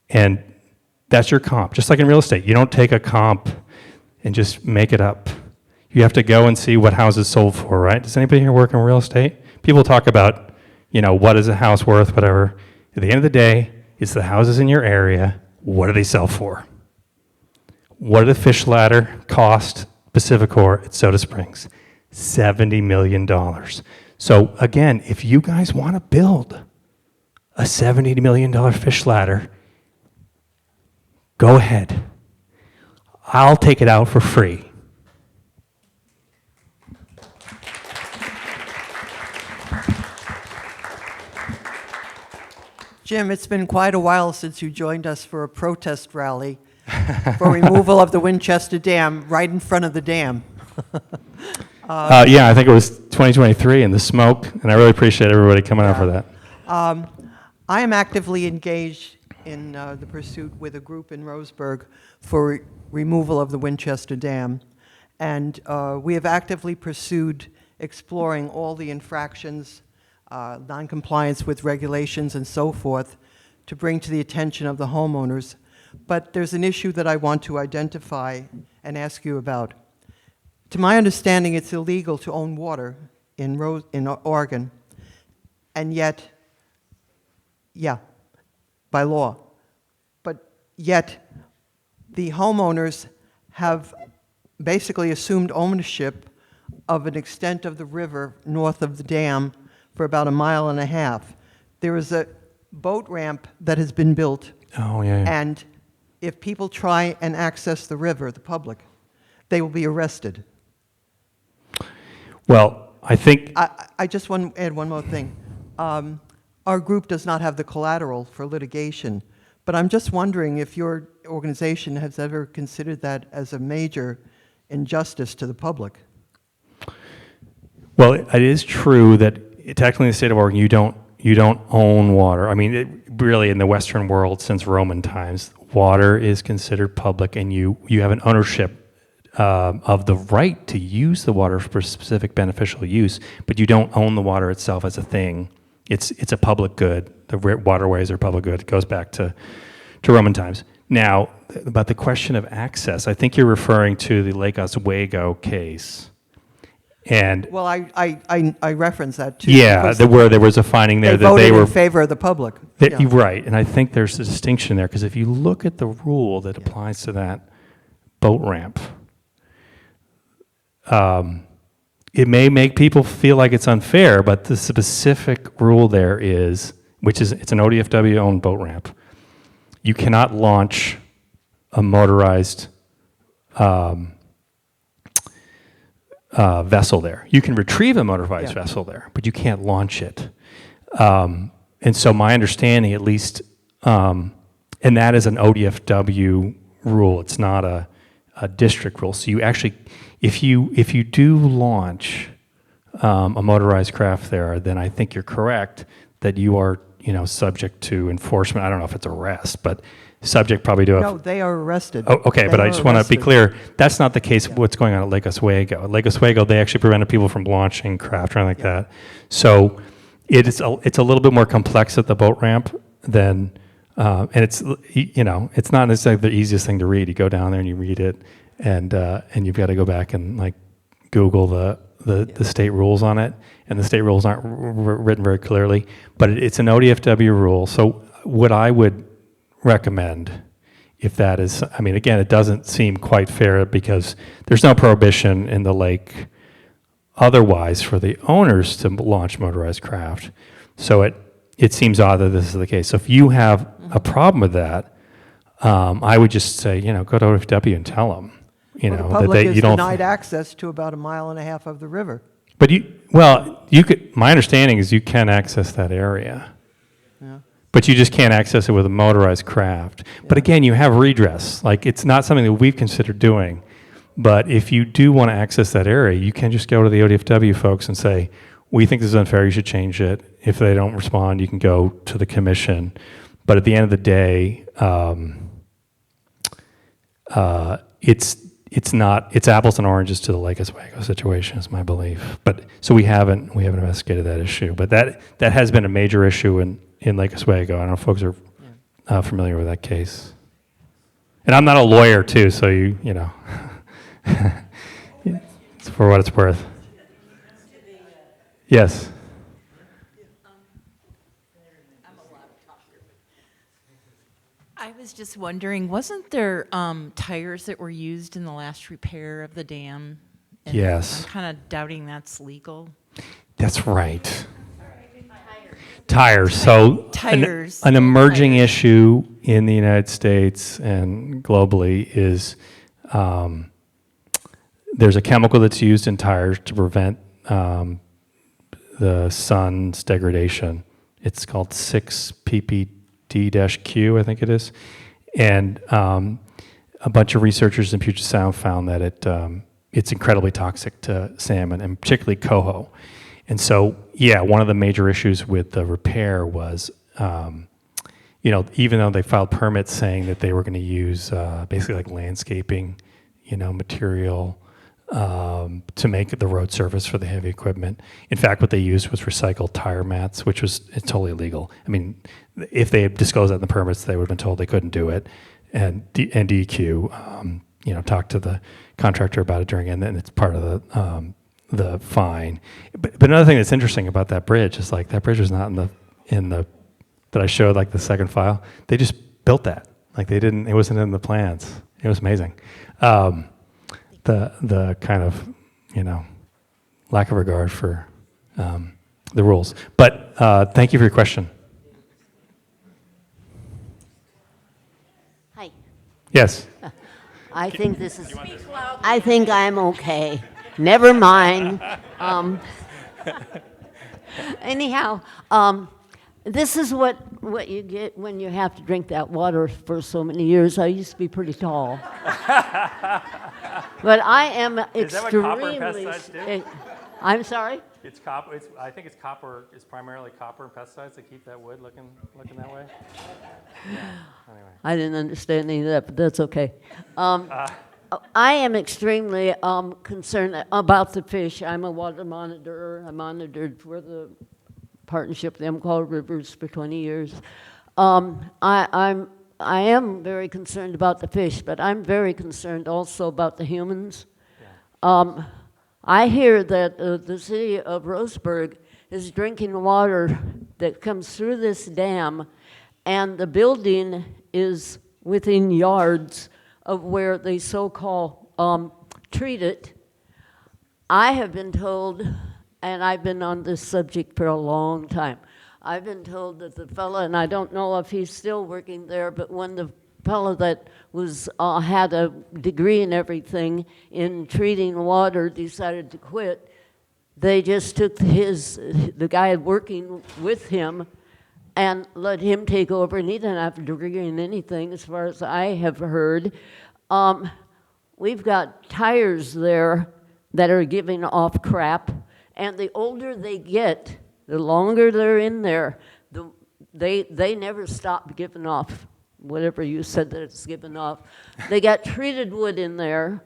And that's your comp. Just like in real estate, you don't take a comp and just make it up. You have to go and see what houses sold for, right? Does anybody here work in real estate? People talk about, what is a house worth, whatever. At the end of the day, it's the houses in your area. What do they sell for? What did a fish ladder cost Pacificor at Soda Springs? $70 million. So again, if you guys want to build a $70 million fish ladder, go ahead. I'll take it out for free. Jim, it's been quite a while since you joined us for a protest rally for removal of the Winchester Dam right in front of the dam. Yeah, I think it was 2023 in the smoke, and I really appreciate everybody coming out for that. I am actively engaged in the pursuit with a group in Roseburg for removal of the Winchester Dam. And we have actively pursued exploring all the infractions, noncompliance with regulations and so forth, to bring to the attention of the homeowners, but there's an issue that I want to identify and ask you about. To my understanding, it's illegal to own water in Oregon, and yet, yeah, by law. But yet, the homeowners have basically assumed ownership of an extent of the river north of the dam for about 1.5 miles. There is a boat ramp that has been built. Oh, yeah. And if people try and access the river, the public, they will be arrested. Well, I think I just want to add one more thing. Our group does not have the collateral for litigation, but I'm just wondering if your organization has ever considered that as a major injustice to the public. Well, it is true that technically in the state of Oregon, you don't own water. I mean, really in the Western world since Roman times, water is considered public, and you have an ownership of the right to use the water for specific beneficial use, but you don't own the water itself as a thing. It's a public good. The waterways are public good. It goes back to Roman times. Now, about the question of access, I think you're referring to the Lake Oswego case. And Well, I reference that too. yeah, because where there was a finding there they that they voted were in favor of the public. Yeah. right, and I think there's a distinction there because if you look at the rule that applies to that boat ramp, it may make people feel like it's unfair, but the specific rule there is, it's an ODFW-owned boat ramp. You cannot launch a motorized vessel there. You can retrieve a motorized vessel there, but you can't launch it. And so my understanding, at least, and that is an ODFW rule. It's not a district rule. So you actually, if you do launch a motorized craft there, then I think you're correct that you are subject to enforcement. I don't know if it's arrest, but subject probably to No, they are arrested. Oh, okay, They but I are just want to be arrested. clear, that's not the case of what's going on at Lake Oswego. At Lake Oswego, they actually prevented people from launching craft or anything like that. So it's a little bit more complex at the boat ramp than, and it's not necessarily the easiest thing to read. You go down there and you read it, and you've got to go back and like Google the state rules on it, and the state rules aren't written very clearly, but it's an ODFW rule. So what I would recommend, if that is, I mean, again, it doesn't seem quite fair because there's no prohibition in the lake otherwise for the owners to launch motorized craft. So it seems odd that this is the case. So if you have a problem with that, I would just say, go to ODFW and tell them, Well, the that public is you don't. denied access to about 1.5 miles of the river. But you could. My understanding is you can access that area. Yeah. But you just can't access it with a motorized craft. But again, you have redress. Like, it's not something that we've considered doing. But if you do want to access that area, you can just go to the ODFW folks and say, we think this is unfair, you should change it. If they don't respond, you can go to the commission. But at the end of the day, it's apples and oranges to the Lake Oswego situation, is my belief. But so we haven't investigated that issue. But that has been a major issue in Lake Oswego. I don't know if folks are familiar with that case. And I'm not a lawyer too, so you know, it's for what it's worth. Yes. I was just wondering, wasn't there tires that were used in the last repair of the dam? And Yes. I'm kind of doubting that's legal. That's right. Tires. So Tires. An emerging issue in the United States and globally is there's a chemical that's used in tires to prevent the sun's degradation. It's called 6-ppd-Q, I think it is. And a bunch of researchers in Puget Sound found that it's incredibly toxic to salmon, and particularly coho. And so, yeah, one of the major issues with the repair was, even though they filed permits saying that they were going to use basically like landscaping, material to make the road surface for the heavy equipment. In fact, what they used was recycled tire mats, which was totally illegal. I mean, if they had disclosed that in the permits, they would have been told they couldn't do it. And DEQ, talked to the contractor about it during, and then it's part of the fine. But another thing that's interesting about that bridge is like that bridge was not in the that I showed, like the second file. They just built that. Like they didn't. It wasn't in the plans. It was amazing. The kind of lack of regard for the rules. But thank you for your question. Hi. Yes. I think this is. I think I'm okay. Never mind. Anyhow, this is what you get when you have to drink that water for so many years. I used to be pretty tall, but I am extremely. Is that what copper and pesticides do? I'm sorry. It's copper. I think it's copper. It's primarily copper and pesticides that keep that wood looking that way. Yeah. Anyway. I didn't understand any of that, but that's okay. I am extremely concerned about the fish. I'm a water monitor. I monitored for the partnership with them called Rivers for 20 years. I am very concerned about the fish, but I'm very concerned also about the humans. Yeah. I hear that the city of Roseburg is drinking water that comes through this dam, and the building is within yards of where they so-called treat it. I have been told, and I've been on this subject for a long time, I've been told that the fellow, and I don't know if he's still working there, but when the fellow that was had a degree and everything in treating water decided to quit, they just took the guy working with him and let him take over, and he didn't have a degree in anything as far as I have heard. We've got tires there that are giving off crap, and the older they get, the longer they're in there, they never stop giving off whatever you said that it's given off. They got treated wood in there,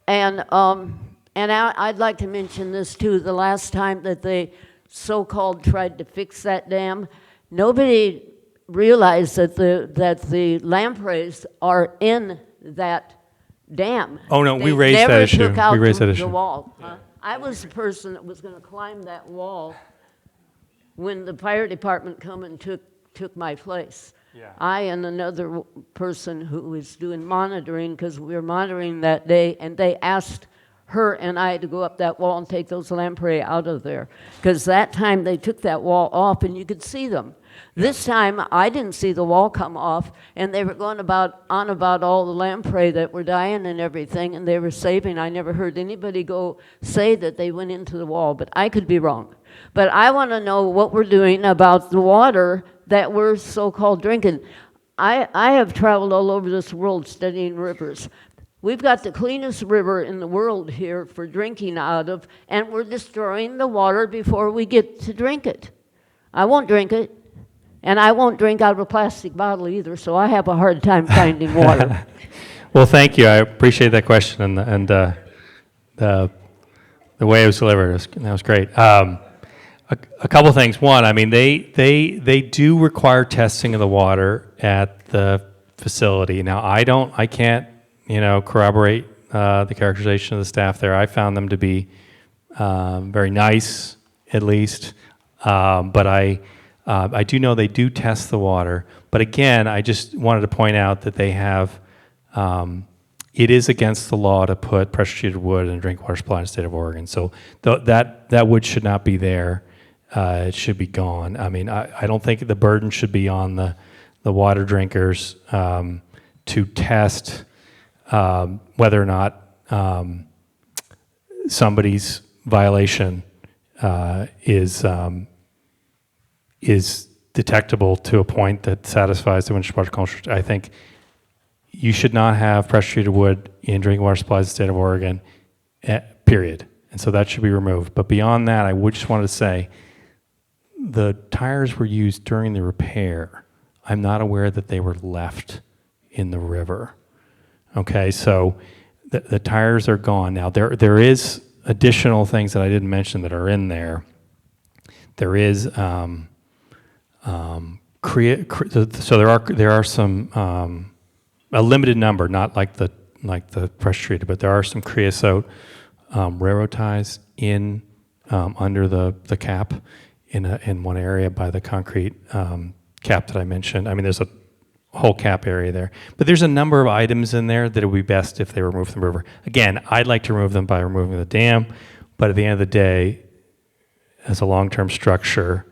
and I'd like to mention this too. The last time that they so-called tried to fix that dam, nobody realized that the lampreys are in that dam. Oh no, we They raised never that issue. took out We raised that the issue. wall. Huh? I was the person that was going to climb that wall when the fire department come and took my place. Yeah. I and another person who was doing monitoring, because we were monitoring that day, and they asked her and I to go up that wall and take those lamprey out of there. Because that time they took that wall off and you could see them. This time I didn't see the wall come off, and they were going on about all the lamprey that were dying and everything, and they were saving. I never heard anybody go say that they went into the wall, but I could be wrong. But I want to know what we're doing about the water that we're so-called drinking. I have traveled all over this world studying rivers. We've got the cleanest river in the world here for drinking out of, and we're destroying the water before we get to drink it. I won't drink it, and I won't drink out of a plastic bottle either, so I have a hard time finding water. Well, thank you. I appreciate that question and the way it was delivered. That was great. A couple things. One, I mean, they do require testing of the water at the facility. Now, I can't, corroborate the characterization of the staff there. I found them to be very nice, at least. But I do know they do test the water. But again, I just wanted to point out that they have. It is against the law to put pressure-treated wood in a drinking water supply in the state of Oregon. So that wood should not be there. It should be gone. I mean, I don't think the burden should be on the water drinkers to test whether or not somebody's violation is detectable to a point that satisfies the Winchester Water Culture. I think you should not have pressure-treated wood in drinking water supplies in the state of Oregon, period. And so that should be removed. But beyond that, I would just wanted to say, the tires were used during the repair. I'm not aware that they were left in the river. Okay, so the tires are gone. Now, there is additional things that I didn't mention that are in there. There is, so there are some, a limited number, not like the pressure treated, but there are some creosote railroad ties in under the cap in one area by the concrete cap that I mentioned. I mean, there's a whole cap area there, but there's a number of items in there that it would be best if they were removed from the river. Again, I'd like to remove them by removing the dam, but at the end of the day, as a long-term structure,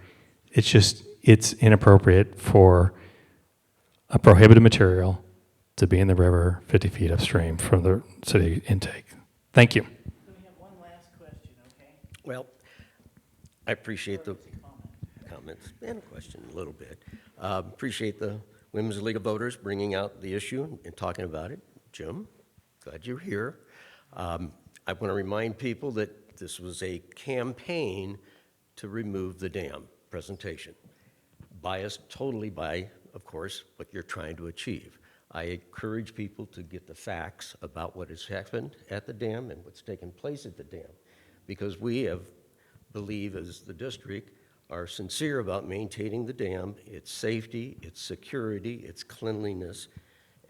it's inappropriate for a prohibited material to be in the river 50 feet upstream from the city intake. Thank you. We have one last question, okay? Well, I appreciate the comments and question a little bit. Appreciate the Women's League of Voters bringing out the issue and talking about it. Jim, glad you're here. I want to remind people that this was a campaign to remove the dam presentation, biased totally by, of course, what you're trying to achieve. I encourage people to get the facts about what has happened at the dam and what's taken place at the dam, because we believe as the district are sincere about maintaining the dam, its safety, its security, its cleanliness,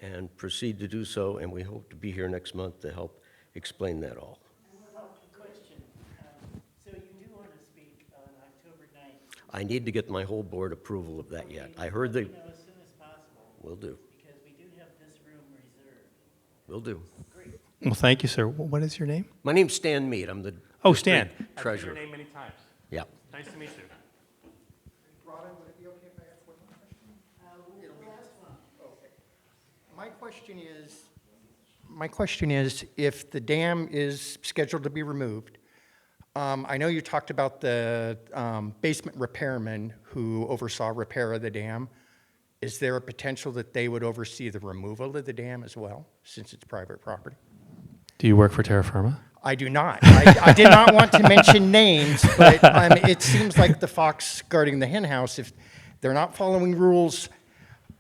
and proceed to do so, and we hope to be here next month to help explain that all. Question. So you do want to speak on October 9th? I need to get my whole board approval of that yet. I heard they... As soon as possible. Will do. Because we do have this room reserved. Will do. Great. Well, thank you, sir. What is your name? My name's Stan Mead. I'm the Stan. district treasurer. I've heard your name many times. Yeah. Nice to meet you. Robin, would it be okay if I ask one more question? It'll be just one. Okay. My question is, if the dam is scheduled to be removed, I know you talked about the basement repairman who oversaw repair of the dam. Is there a potential that they would oversee the removal of the dam as well, since it's private property? Do you work for terra firma? I do not. I did not want to mention names, but it seems like the fox guarding the hen house. If they're not following rules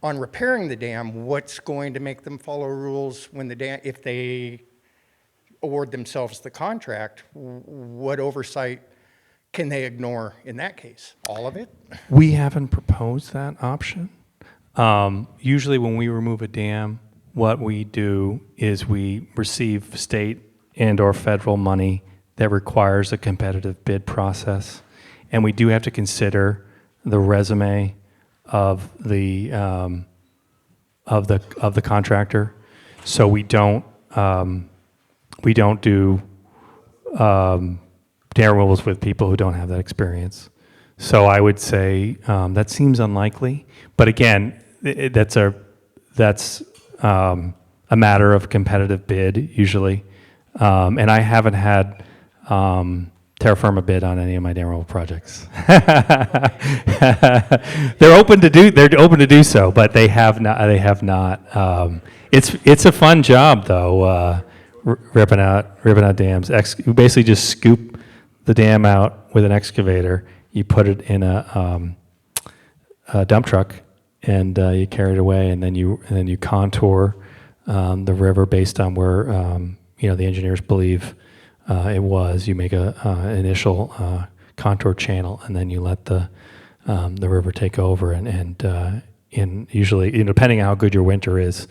on repairing the dam, what's going to make them follow rules when the dam, if they award themselves the contract, what oversight can they ignore in that case? All of it? We haven't proposed that option. Usually when we remove a dam, what we do is we receive state and or federal money that requires a competitive bid process. And we do have to consider the resume of the contractor. So we don't do dam removals with people who don't have that experience. So I would say that seems unlikely. But again, that's a matter of competitive bid usually. And I haven't had terra firma bid on any of my dam removal projects. They're open to do so, but they have not. It's a fun job though, ripping out dams. You basically just scoop the dam out with an excavator. You put it in a dump truck, and you carry it away, and then you contour the river based on where the engineers believe it was. You make an initial contour channel, and then you let the river take over. And usually, depending on how good your winter is,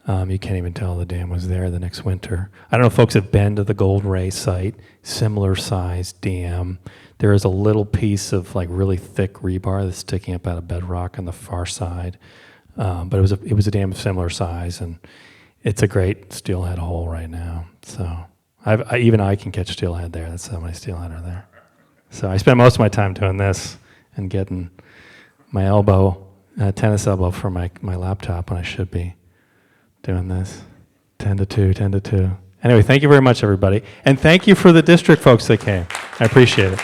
you can't even tell the dam was there the next winter. I don't know if folks have been to the Gold Ray site, similar sized dam. There is a little piece of like really thick rebar that's sticking up out of bedrock on the far side, but it was a dam of similar size, and it's a great steelhead hole right now. So even I can catch steelhead there. That's how many steelhead are there. So I spend most of my time doing this and getting my tennis elbow for my laptop when I should be doing this. 10 to 2. Anyway, thank you very much, everybody. And thank you for the district folks that came. I appreciate it.